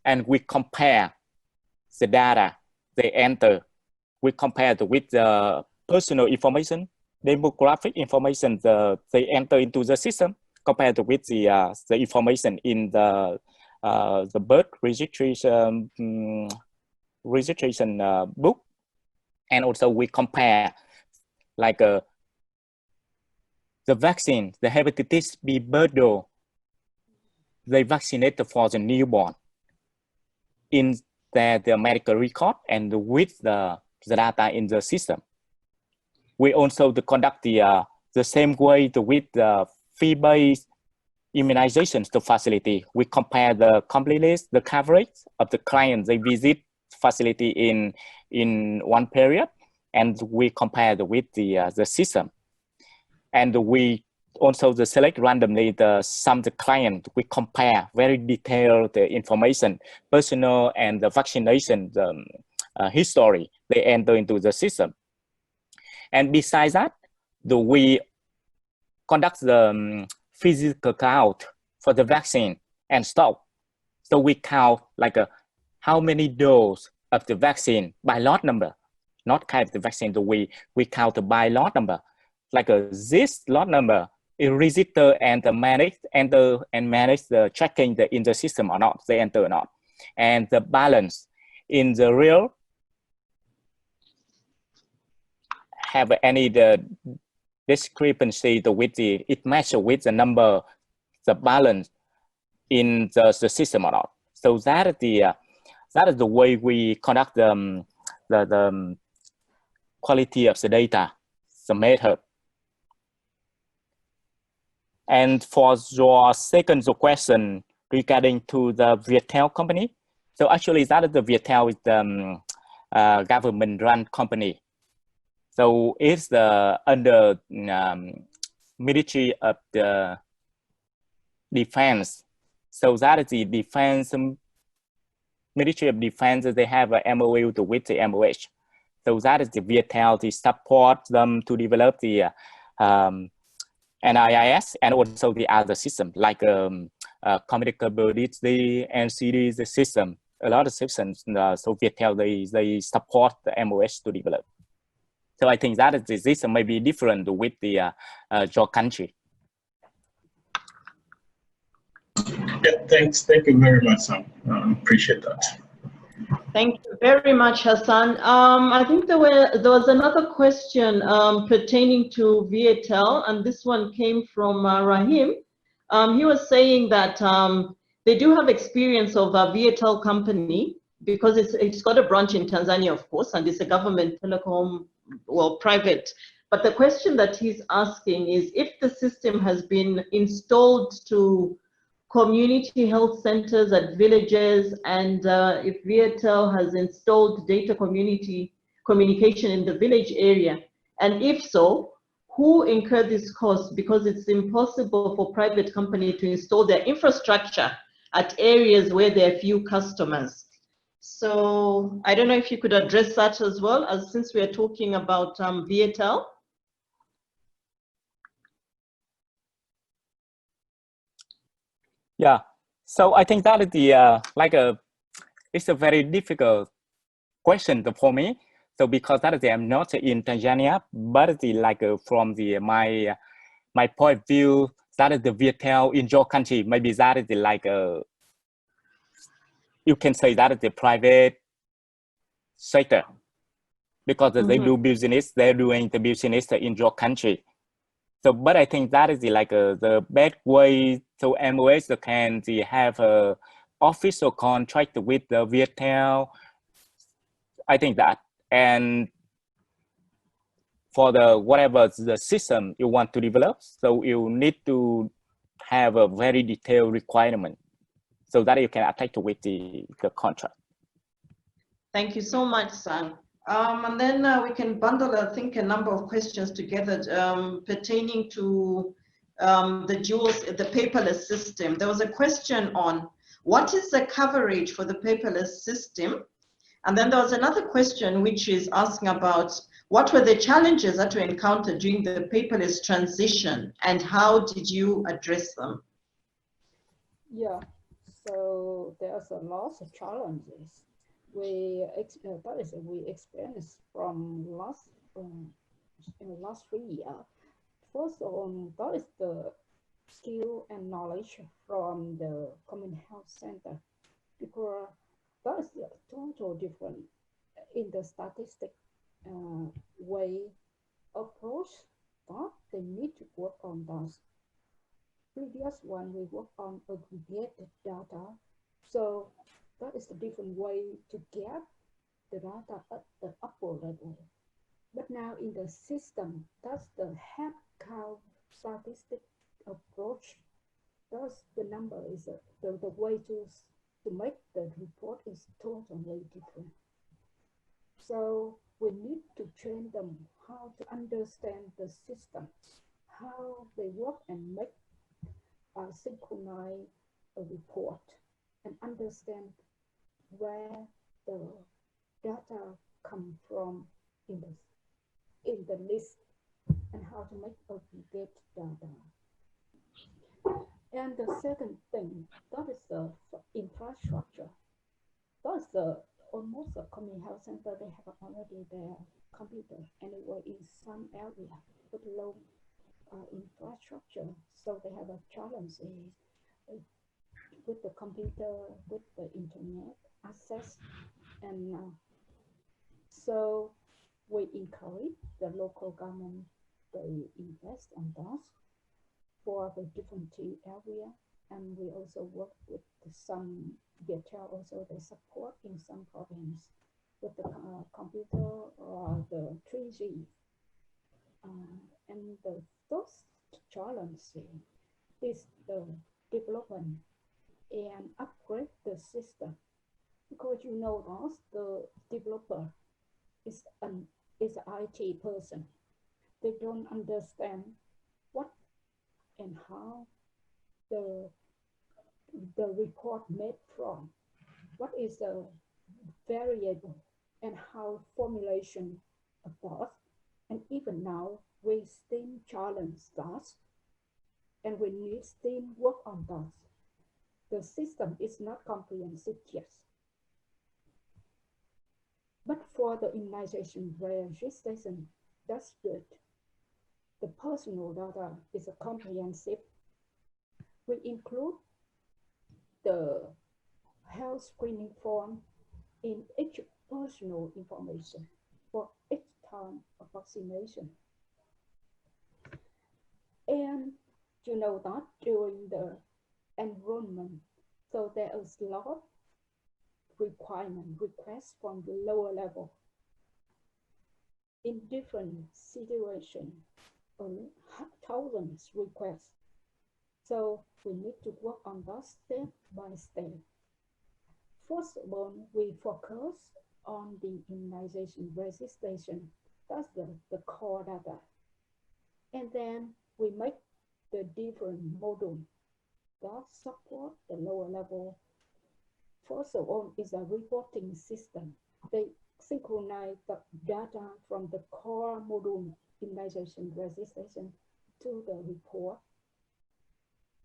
and we compare the data they enter. We compare with the personal information, demographic information they enter into the system, compared with the information in the birth registration book. And also we compare like the vaccine, the hepatitis B birth dose, they vaccinated for the newborn in the medical record and with the data in the system. We also conduct the same way with the fee-based immunization facility. We compare the completeness, the coverage of the clients they visit facility in one period, and we compare with the system. And we also select randomly some client. We compare very detailed information, personal and the vaccination history they enter into the system. And besides that, we conduct the physical count for the vaccine and stock. So we count like how many doses of the vaccine by lot number, not kind of the vaccine. We count by lot number, like this lot number is registered and manage the checking in the system or not, they enter or not, and the balance in the real have any discrepancy with it matches with the number, the balance in the system or not. So that is the way we conduct the quality of the data, the method. And for your second question regarding to the Viettel company, so actually that is the Viettel is the government-run company. So it's under Ministry of the Defense. So that is the Defense Ministry of Defense. They have a MOU with the MOH. So that is the Viettel to support them to develop the NIIS and also the other system like communicability, NCD, the system, a lot of systems. So Viettel they support the MOH to develop. So I think that is this may be different with the your country. Yeah, thanks. Thank you very much, Sam. Appreciate that. Thank you very much, Hassan. I think there was another question pertaining to Viettel, and this one came from Rahim. He was saying that they do have experience of a Viettel company because it's got a branch in Tanzania, of course, and it's a government telecom, well, private. But the question that he's asking is if the system has been installed to community health centers at villages, and if Viettel has installed data communication in the village area, and if so, who incurred this cost? Because it's impossible for private company to install their infrastructure at areas where there are few customers. So I don't know if you could address that as well, as since we are talking about Viettel. Yeah, so I think that is the it's a very difficult question for me. So because that is I'm not in Tanzania, but the from the my point of view, that is the Viettel in your country. Maybe that is the you can say that is the private sector because they do business. They're doing the business in your country. So, but I think that is the best way. So MOH can have a official contract with the Viettel. I think that, and for the whatever the system you want to develop, so you need to have a very detailed requirement so that you can attach with the contract. Thank you so much, Sang. And then we can bundle, I think, a number of questions together pertaining to the paperless system. There was a question on what is the coverage for the paperless system? And then there was another question which is asking about what were the challenges that you encountered during the paperless transition and how did you address them? Yeah, So there's a lot of challenges we experienced from in the last 3 years. First of all, that is the skill and knowledge from the community health center, because that is a total different in the statistic way approach that they need to work on those. Previous one we work on aggregated data, so that is a different way to get the data at the upper level. But now in the system, that's the head count statistic approach. That's the number is the way to make the report is totally different. So we need to train them how to understand the system, how they work and make a synchronized report, and understand where the data come from in the list, and how to make aggregate data. And the second thing, that is the infrastructure. That's almost a community health center, they have already their computer anyway in some area, but low infrastructure. So they have a challenge with the computer, with the internet access. And so we encourage the local government to invest on that for the different area. And we also work with some Viettel, also they support in some province with the computer or the 3G. And the first challenge is the development and upgrade the system, because you know that the developer is an IT person. They don't understand what and how the report made from, what is the variable and how formulation of that. And even now we still challenge that, and we need still work on that. The system is not comprehensive yet. But for the immunization registration, that's good. The personal data is a comprehensive. We include the health screening form in each personal information for each time of vaccination. And you know that during the enrollment, so there is a lot of requests from the lower level in different situations, thousands requests. So we need to work on that step by step. First of all, we focus on the immunization registration. That's the core data. And then we make the different modules that support the lower level. First of all, is a reporting system. They synchronize the data from the core module immunization registration to the report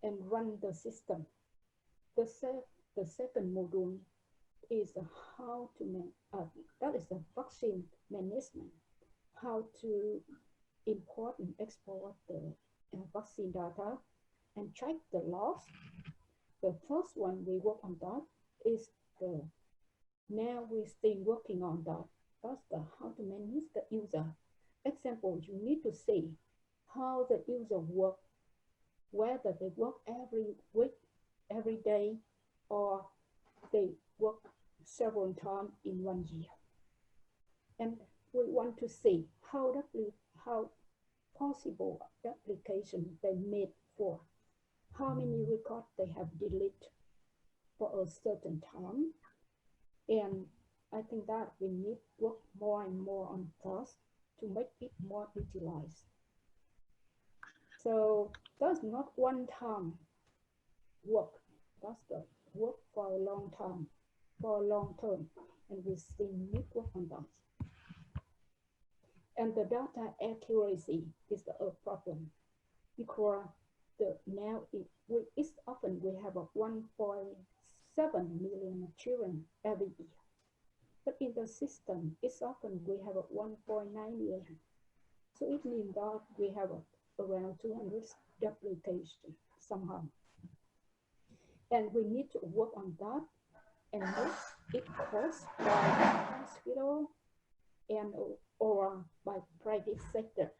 and run the system. The second module is how to that is the vaccine management, how to import and export the vaccine data and check the loss. The first one we work on that is now we're still working on that. That's the how to manage the user. Example, you need to see how the user work, whether they work every week, every day, or they work several times in 1 year. And we want to see how possible application they made for, how many records they have deleted for a certain time. And I think that we need to work more and more on that to make it more utilized. So that's not one time work, that's the work for a long time, for a long term, and we still need work on that. And the data accuracy is a problem, because now it's often we have a 1.6 7 million children every year. But in the system, it's often we have a 1.9 million. So it means that we have around 200 duplication somehow. And we need to work on that, and most it caused by hospital and or by private sector,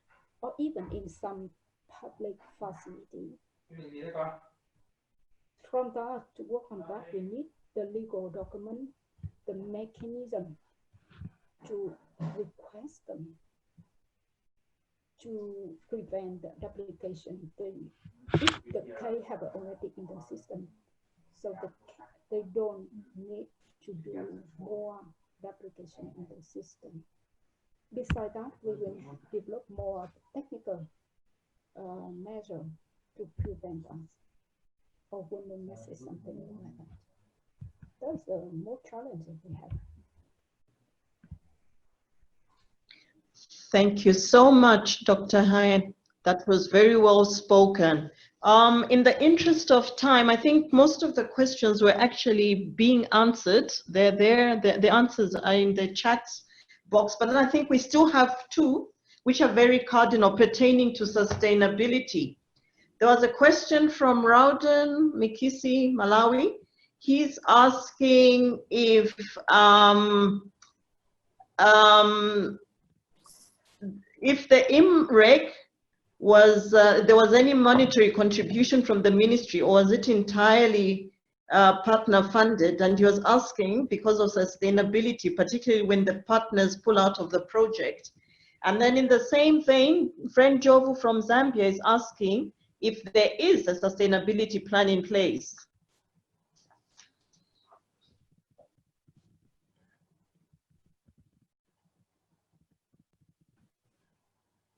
or even in some public facility. From that, to work on that, we need the legal document, the mechanism to request them, to prevent the duplication. If the case have already in the system, so they don't need to do more duplication in the system. Besides that, we will develop more technical measure to prevent us or when we miss something like that. That's the more challenging we have. Thank you so much, Dr. Hyatt. That was very well spoken. In the interest of time, I think most of the questions were actually being answered. They're there, the answers are in the chat box, but I think we still have two, which are very cardinal pertaining to sustainability. There was a question from Rowden Mikisi, Malawi. He's asking if the IMREC was, there was any monetary contribution from the ministry, or was it entirely partner funded? And he was asking because of sustainability, particularly when the partners pull out of the project. And then in the same vein, friend Jovu from Zambia is asking if there is a sustainability plan in place.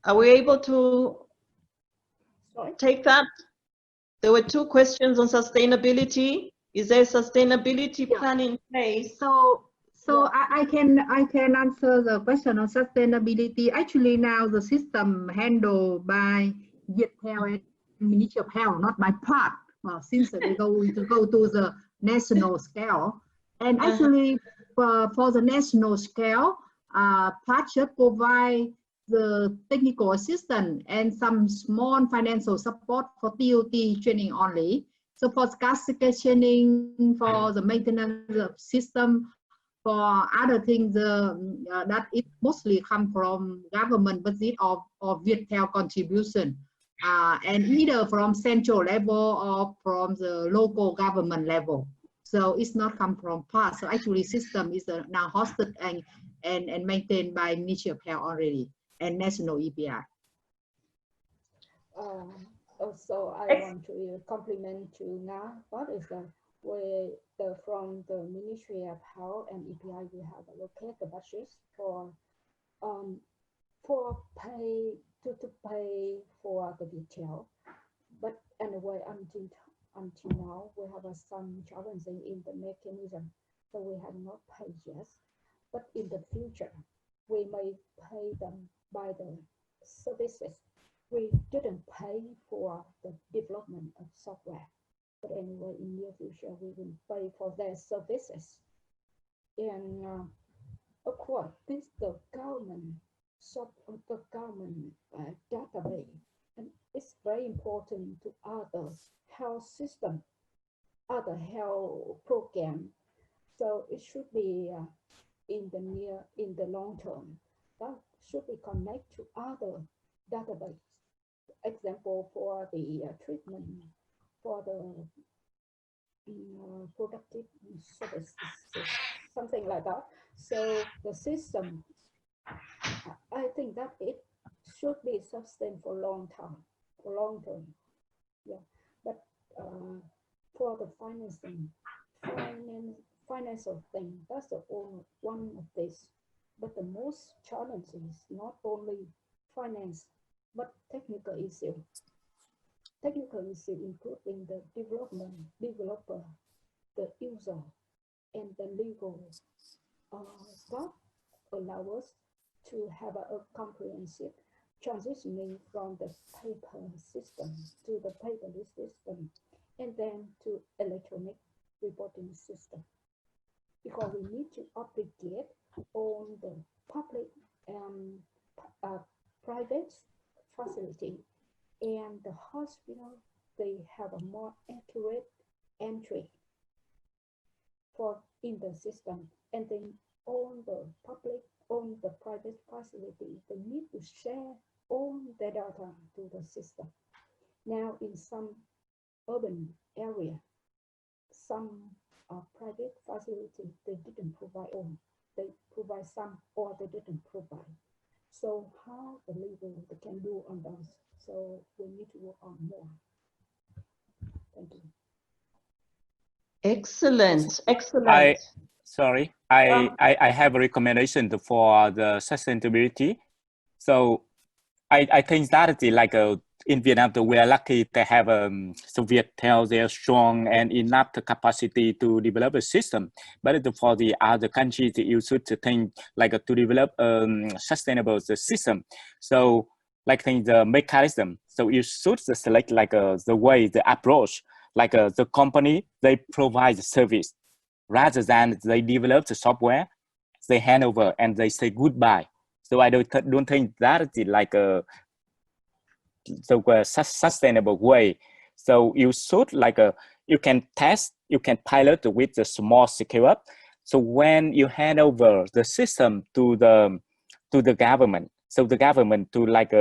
Are we able to take that? There were two questions on sustainability. Is there a sustainability plan in place? So I can answer the question on sustainability. Actually, now the system handled by Viettel and Ministry of Health, not by part. Well, since they go to the national scale, and actually for the national scale, part should provide the technical assistance and some small financial support for TOT training only. So for cascading, for the maintenance of system, for other things, that it mostly come from government budget or Viettel contribution, and either from central level or from the local government level. So it's not come from part. So actually, system is now hosted and maintained by Ministry of Health already and national EPR. Also, I want to compliment to now. What is that? From the Ministry of Health and EPI, we have allocated the budgets for pay to pay for the detail. But anyway, until now, we have some challenges in the mechanism, so we have not paid yet. But in the future, we may pay them by the services. We didn't pay for the development of software, but anyway, in near future, we will pay for their services. And of course, this the government database, and it's very important to other health system, other health program. So it should be in the long term, that should be connected to other database. Example for the treatment, for the productive services, something like that. So the system, I think that it should be sustained for long term. Yeah. But for the financial thing, that's the only one of this. But the most challenging is not only finance, but technical issue. Technical issue including the developer, the user, and the legal that allow us to have a comprehensive transitioning from the paper system to the paperless system, and then to electronic reporting system, because we need to obligate on the public private facility and the hospital. They have a more accurate entry in the system, and then on the public, on the private facility, they need to share all the data to the system. Now, in some urban area, some private facility, they didn't provide all. They provide some, or they didn't provide. So how the legal they can do on those? So we need to work on more. Thank you. Excellent, excellent. I have a recommendation for the sustainability. So I think that like in Vietnam, we are lucky to have Viettel, they are strong and enough capacity to develop a system. But for the other countries, you should think like to develop a sustainable system. So like think the mechanism. So you should select like the way, the approach, like the company, they provide the service rather than they develop the software, they hand over and they say goodbye. So I don't think that is like a sustainable way. So you should like you can test, you can pilot with the small scale up. So when you hand over the system to the government, so the government to like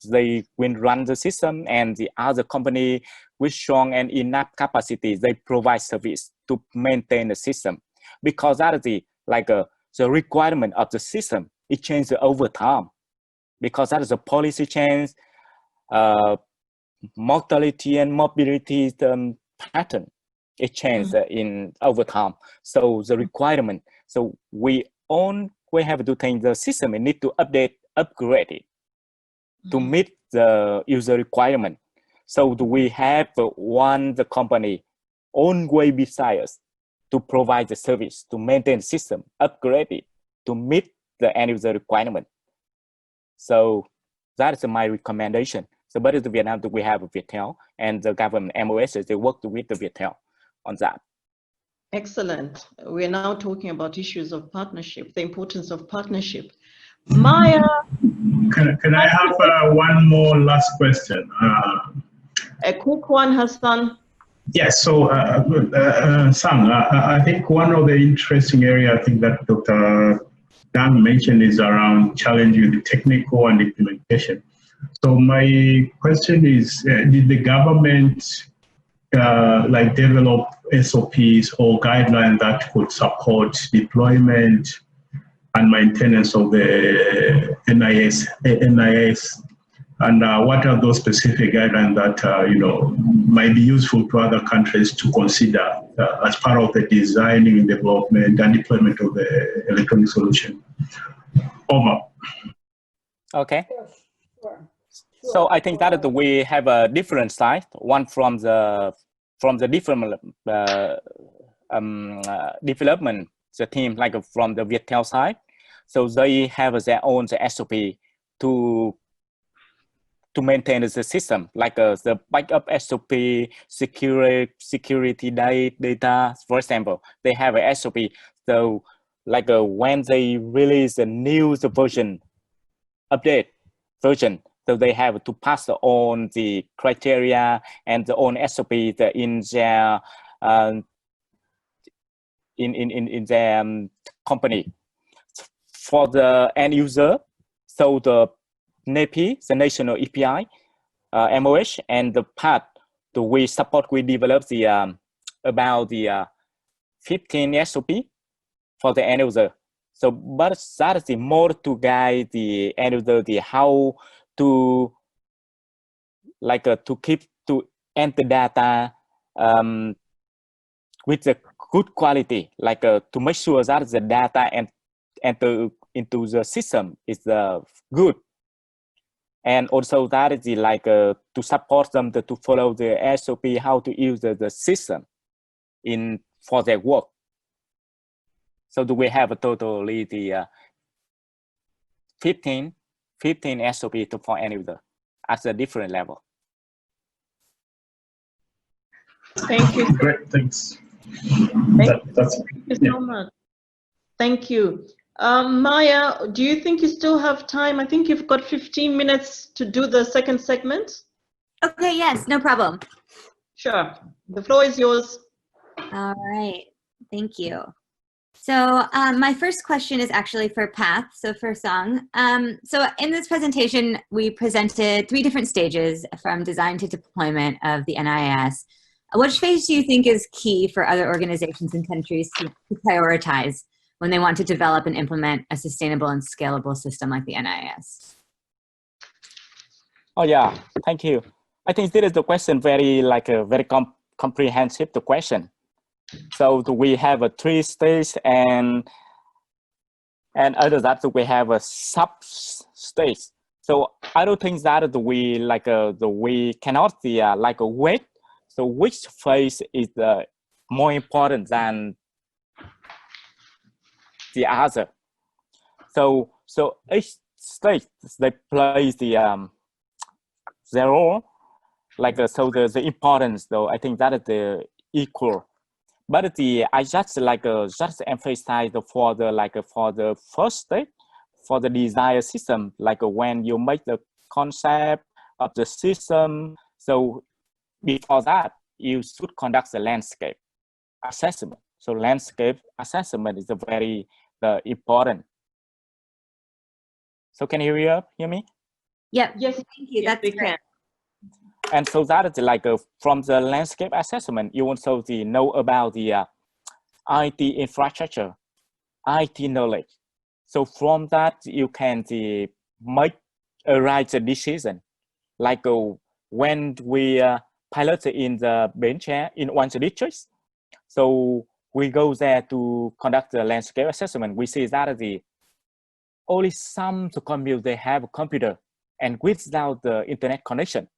they will run the system, and the other company with strong and enough capacity, they provide service to maintain the system, because that is the like the requirement of the system. It changes over time, because that is a policy change, mortality and mobility pattern. It changes in over time. So the requirement. So we have to think the system. We need to upgrade it to meet the user requirement. So do we have the company own way besides to provide the service, to maintain the system, upgrade it to meet the end user requirement. So that is my recommendation. So but in Vietnam, we have Viettel and the government MOS, they work with the Viettel on that. Excellent. We're now talking about issues of partnership, the importance of partnership. Maya. Can I have one more last question? A quick one, Hassan. Yes, so Sang, I think one of the interesting areas I think that Dr. Dan mentioned is around challenging the technical and implementation. So my question is, did the government like develop SOPs or guidelines that could support deployment and maintenance of the NIS? And what are those specific guidelines that might be useful to other countries to consider as part of the designing, development, and deployment of the electronic solution? Over. Okay. Sure. So I think that we have a different slide. One from the different development, the team like from the Viettel side. So they have their own SOP to maintain the system, like the backup SOP, security data, for example, they have a SOP. So like when they release a new update version, so they have to pass on the criteria and the own SOP in their in their company. For the end user, so the NAPI, the National API, MOH, and the part that we support, we develop the about the 15 SOP for the end user. So, but that is more to guide the end user, the how to like to enter data with the good quality, like to make sure that the data enter into the system is good. And also that is like to support them to follow the SOP, how to use the system for their work. So do we have a totally the 15 SOP for any user at a different level. Thank you. Great, thanks. That's Thank you so much. Thank you. Maya, do you think you still have time? I think you've got 15 minutes to do the second segment. Okay, yes, no problem. Sure. The floor is yours. All right, thank you. So my first question is actually for Path, so for Sung. So in this presentation, we presented 3 different stages from design to deployment of the NIS. Which phase do you think is key for other organizations and countries to prioritize when they want to develop and implement a sustainable and scalable system like the NIS? Oh yeah, thank you. I think this is the question very very comprehensive the question. So we have a 3 stages and other that we have a sub stage. So I don't think that we we cannot wait. So which phase is more important than the other? So each stage they play their role. So the importance though I think that is the equal. But I just just emphasize for the first stage for the desire system, when you make the concept of the system. So before that, you should conduct the landscape assessment. So landscape assessment is very important. So can you hear me? Yep. Yes. Thank you. That's great. And so that is from the landscape assessment, you also know about the IT infrastructure, IT knowledge. So from that, you can make a right decision. When we pilot in the bench in one district, so we go there to conduct the landscape assessment. We see that only some to commute they have a computer and without the internet connection.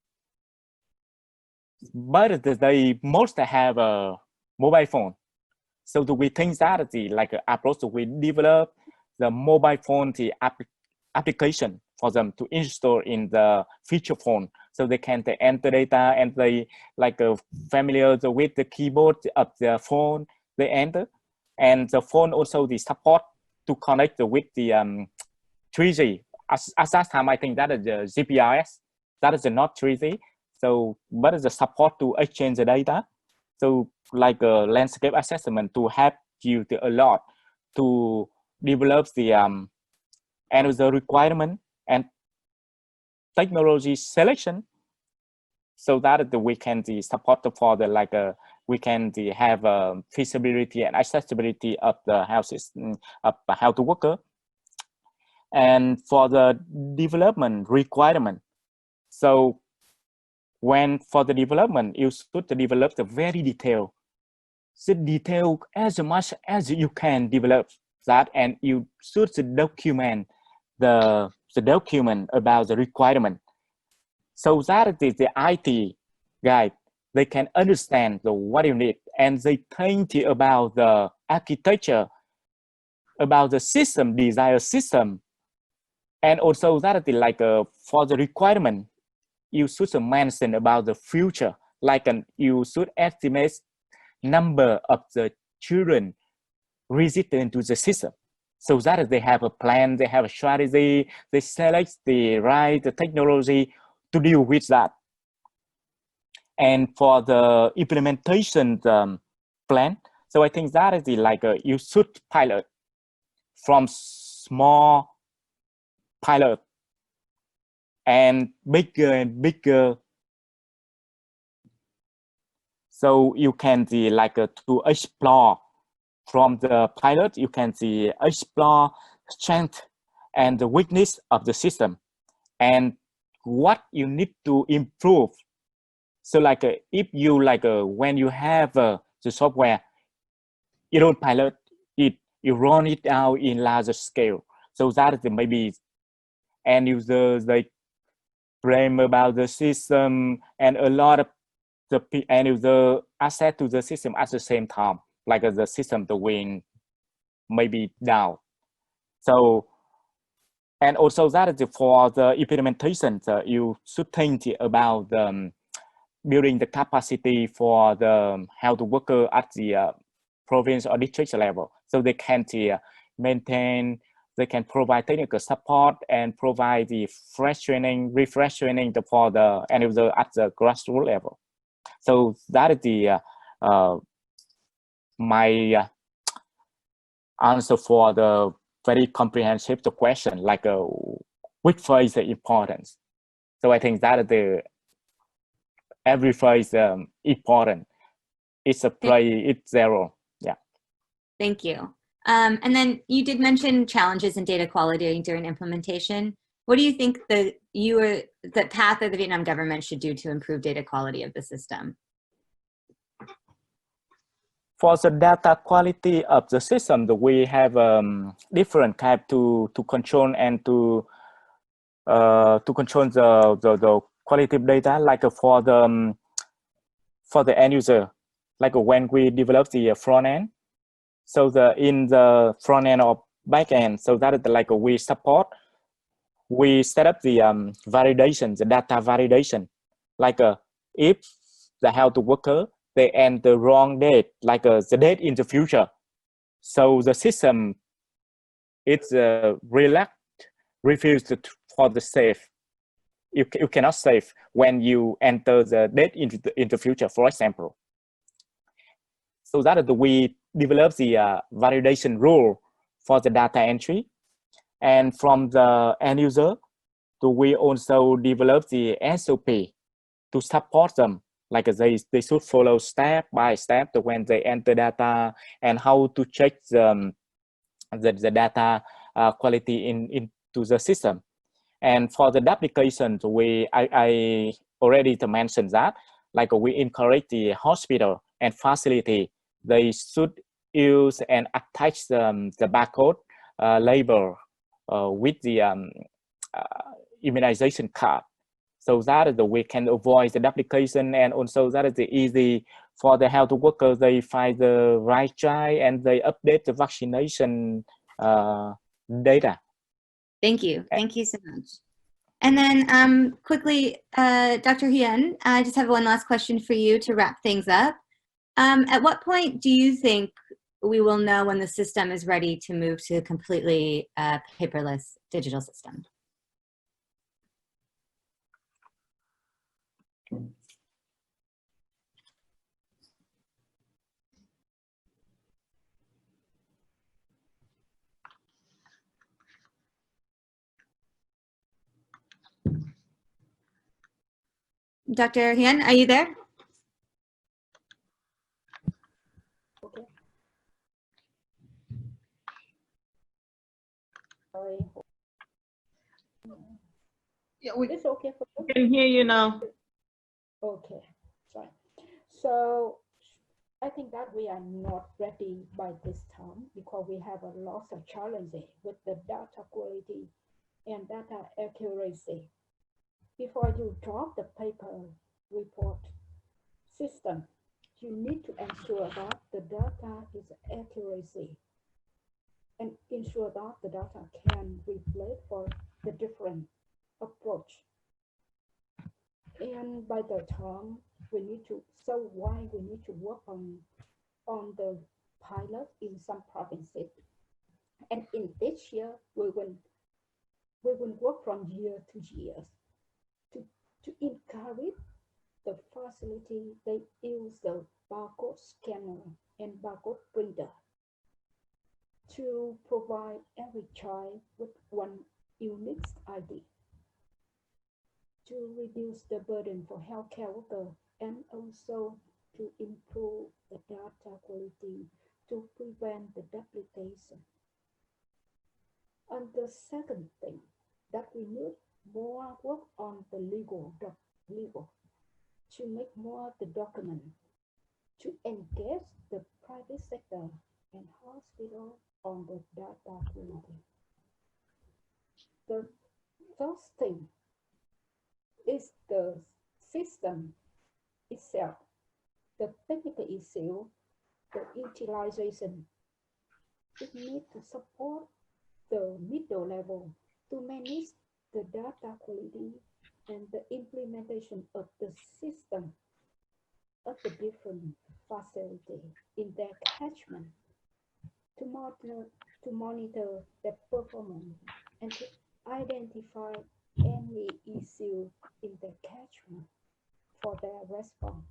But they most have a mobile phone. So we think that approach we develop the mobile phone application for them to install in the feature phone, so they can enter data and they familiar with the keyboard of the phone they enter, and the phone also the support to connect with the 3G. At that time, I think that is the GPRS. That is not 3G. So, but it's a support to exchange the data. So, like a landscape assessment to help you a lot to develop the and the requirement and technology selection, so that we can support for the we can have feasibility and accessibility of the houses of how to worker. And for the development requirement, so when for the development, you should develop the very detailed, as much as you can develop that, and you should document the document about the requirement, so that the IT guy, they can understand what you need, and they think about the architecture, about the system, desire system, and also that for the requirement, you should mention about the future, you should estimate number of the children resident to the system, so that they have a plan, they have a strategy, they select the right technology to deal with that. And for the implementation plan, so I think that is you should pilot from small pilot and bigger. So you can to explore from the pilot, you can explore strength and the weakness of the system and what you need to improve. So if you when you have the software, you don't pilot it, you run it out in larger scale. So that is maybe end users blame about the system, and a lot of the end user access to the system at the same time, the system the wing maybe down. So, and also that is for the implementation, you should think about building the capacity for the health worker at the province or district level, so they can maintain, they can provide technical support and provide the fresh training, refresh training for the end user at the grassroots level. So that is the my answer for the very comprehensive question, like which phase is important. So I think that is every phase important. It's a play, it's zero. Yeah. Thank you. And then you did mention challenges in data quality during implementation. What do you think the path of the Vietnam government should do to improve data quality of the system? For the data quality of the system, we have different type to control and to control the quality of data, like for the end user, like when we develop the front end. So in the front end or back end, so that is like we support, we set up the validation, the data validation, like if the health worker, they enter the wrong date, like the date in the future. So the system, it's refused for the save. You cannot save when you enter the date into the future, for example. So that is we develop the validation rule for the data entry. And from the end user, we also develop the SOP to support them. Like they should follow step by step when they enter data and how to check the data quality into the system. And for the application, I already mentioned that, like we encourage the hospital and facility, they should use and attach the barcode label with the immunization card. So that is the we can avoid the application, and also that is the easy for the health workers. They find the right child and they update the vaccination data. Thank you. Thank you so much. And then quickly, Dr. Hien, I just have one last question for you to wrap things up. At what point do you think we will know when the system is ready to move to a completely paperless digital system? Dr. Hien, are you there? Okay. Sorry. Yeah, we It's okay for you? can hear you now. Okay, sorry. So I think that we are not ready by this time because we have a lot of challenges with the data quality and data accuracy. Before you drop the paper report system, you need to ensure that the data is accuracy and ensure that the data can reflect for the different approach. And by the time we need to, so why we need to work on the pilot in some provinces. And in this year, we will work from year to year to encourage the facility. They use the barcode scanner and barcode printer to provide every child with one unique ID to reduce the burden for healthcare workers and also to improve the data quality to prevent the duplication. And the second thing that we need more work on the legal to make more the document, to engage the private sector and hospital on the data quality. The first thing is the system itself, the technical issue, the utilization. It needs to support the middle level to manage the data quality and the implementation of the system different facilities in their catchment to monitor their performance and to identify any issue in their catchment for their response.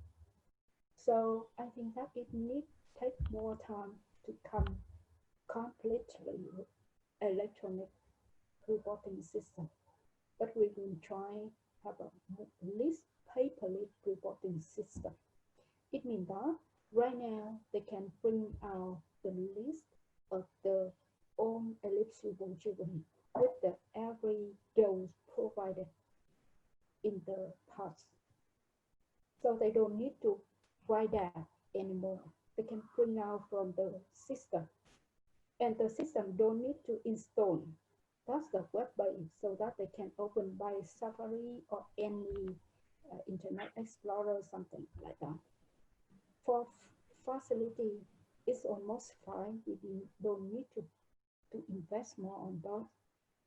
So I think that it needs take more time to come completely electronic reporting system. But we will try have a least paperless reporting system. It means that right now they can bring out the list of the own eligible children with the every dose provided in the past. So they don't need to write that anymore. They can bring out from the system. And the system don't need to install. That's the web-based, so that they can open by Safari or any Internet Explorer, something like that. For facility, it's almost fine. We don't need to invest more on that.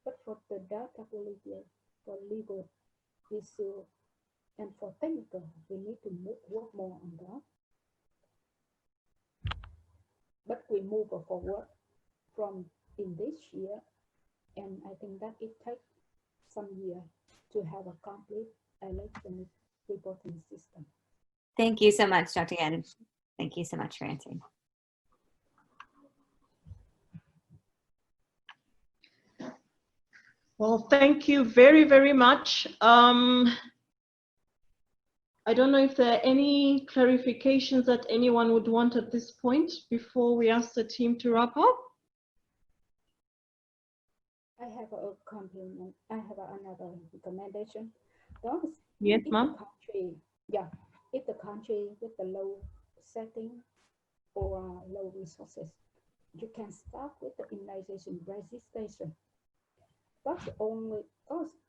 But for the data quality, for legal issue, and for technical, we need to work more on that. But we move forward from in this year, and I think that it takes some year to have a complete electronic reporting system. Thank you so much, Dr. Yen. Thank you so much for answering. Well, thank you very, very much. I don't know if there are any clarifications that anyone would want at this point before we ask the team to wrap up. I have a compliment. I have another recommendation. Those, Yes, ma'am. If the country with the low setting or low resources, you can start with the immunization registration. That's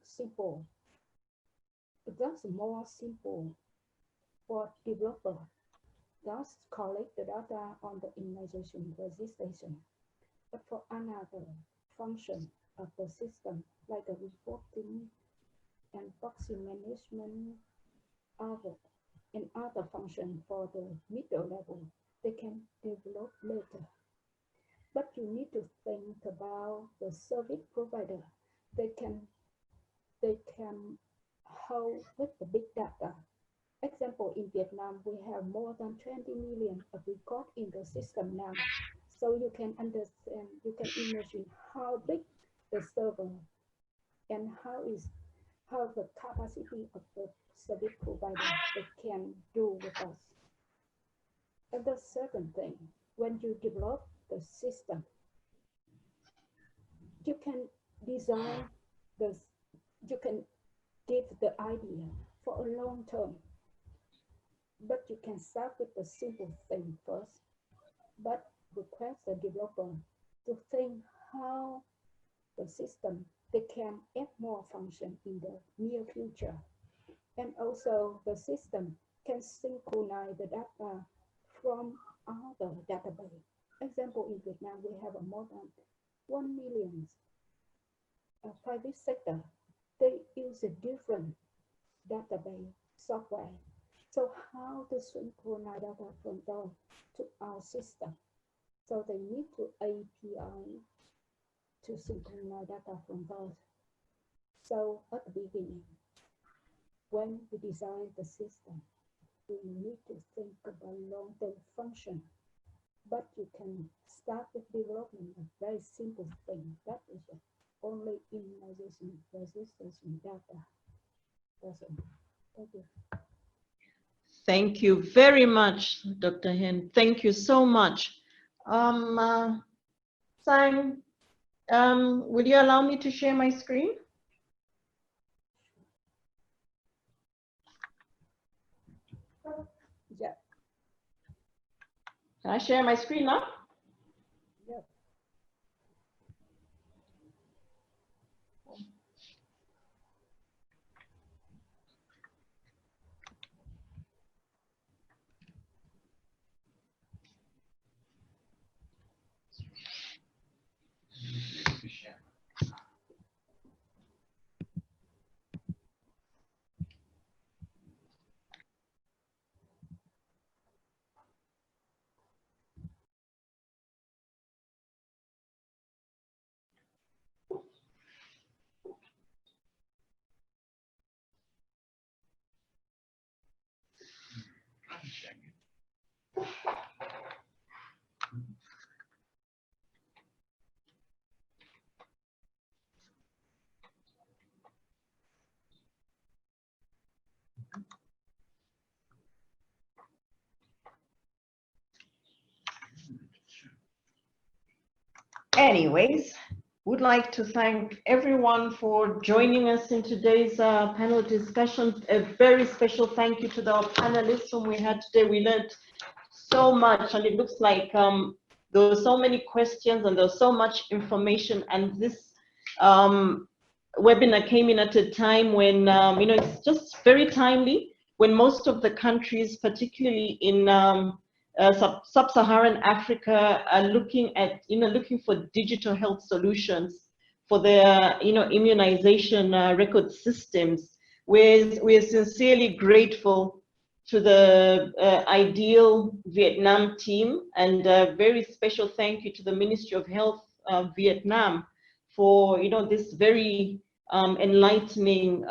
simple. That's more simple for developer. Just collect the data on the immunization registration. But for another function of the system, like a reporting and proxy management, and other function for the middle level, they can develop later. But you need to think about the service provider. They can hold with the big data. Example, in Vietnam, we have more than 20 million of records in the system now. So you can understand, you can imagine how big the server and how the capacity of the service provider they can do with us. And the second thing, when you develop the system, you can design this, you can give the idea for a long term. But you can start with the simple thing first, but request the developer to think how the system, they can add more function in the near future. And also the system can synchronize the data from other database. Example, in Vietnam, we have more than 1 million private sector. They use a different database software. So how to synchronize data from those to our system? So they need to API to synchronize data from those. So at the beginning, when we design the system, we need to think about long-term function. But you can start with developing a very simple thing. That is only immunization registration data. That's it. Thank you. Thank you very much, Dr. Hen. Thank you so much. Sang, will you allow me to share my screen? Yeah. Can I share my screen now? Yeah. Anyways, would like to thank everyone for joining us in today's panel discussion. A very special thank you to the panelists whom we had today. We learned so much, and it looks like there were so many questions and there was so much information, and this webinar came in at a time when, you know, it's just very timely, when most of the countries, particularly in sub-Saharan Africa, are looking at, you know, looking for digital health solutions for their, you know, immunization record systems. We're sincerely grateful to the Ideal Vietnam team, and a very special thank you to the Ministry of Health of Vietnam for, you know, this very enlightening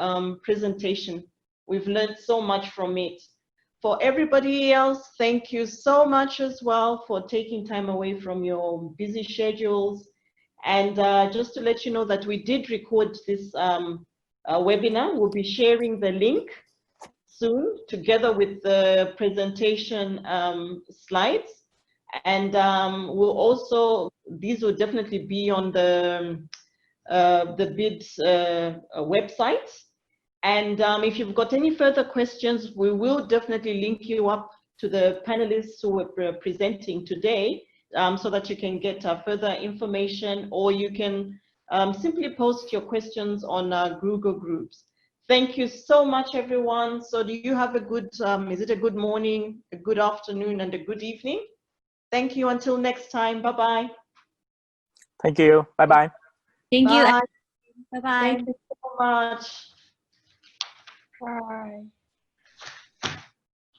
presentation. We've learned so much from it. For everybody else, thank you so much as well for taking time away from your busy schedules. And just to let you know that we did record this webinar. We'll be sharing the link soon together with the presentation slides. And we'll also, these will definitely be on the BID's website. And if you've got any further questions, we will definitely link you up to the panelists who were presenting today, so that you can get further information, or you can simply post your questions on Google Groups. Thank you so much, everyone. So do you have a good, is it a good morning, a good afternoon, and a good evening? Thank you. Until next time. Bye-bye. Thank you. Bye-bye. Thank you. Bye. Bye-bye. Thank you so much. Bye.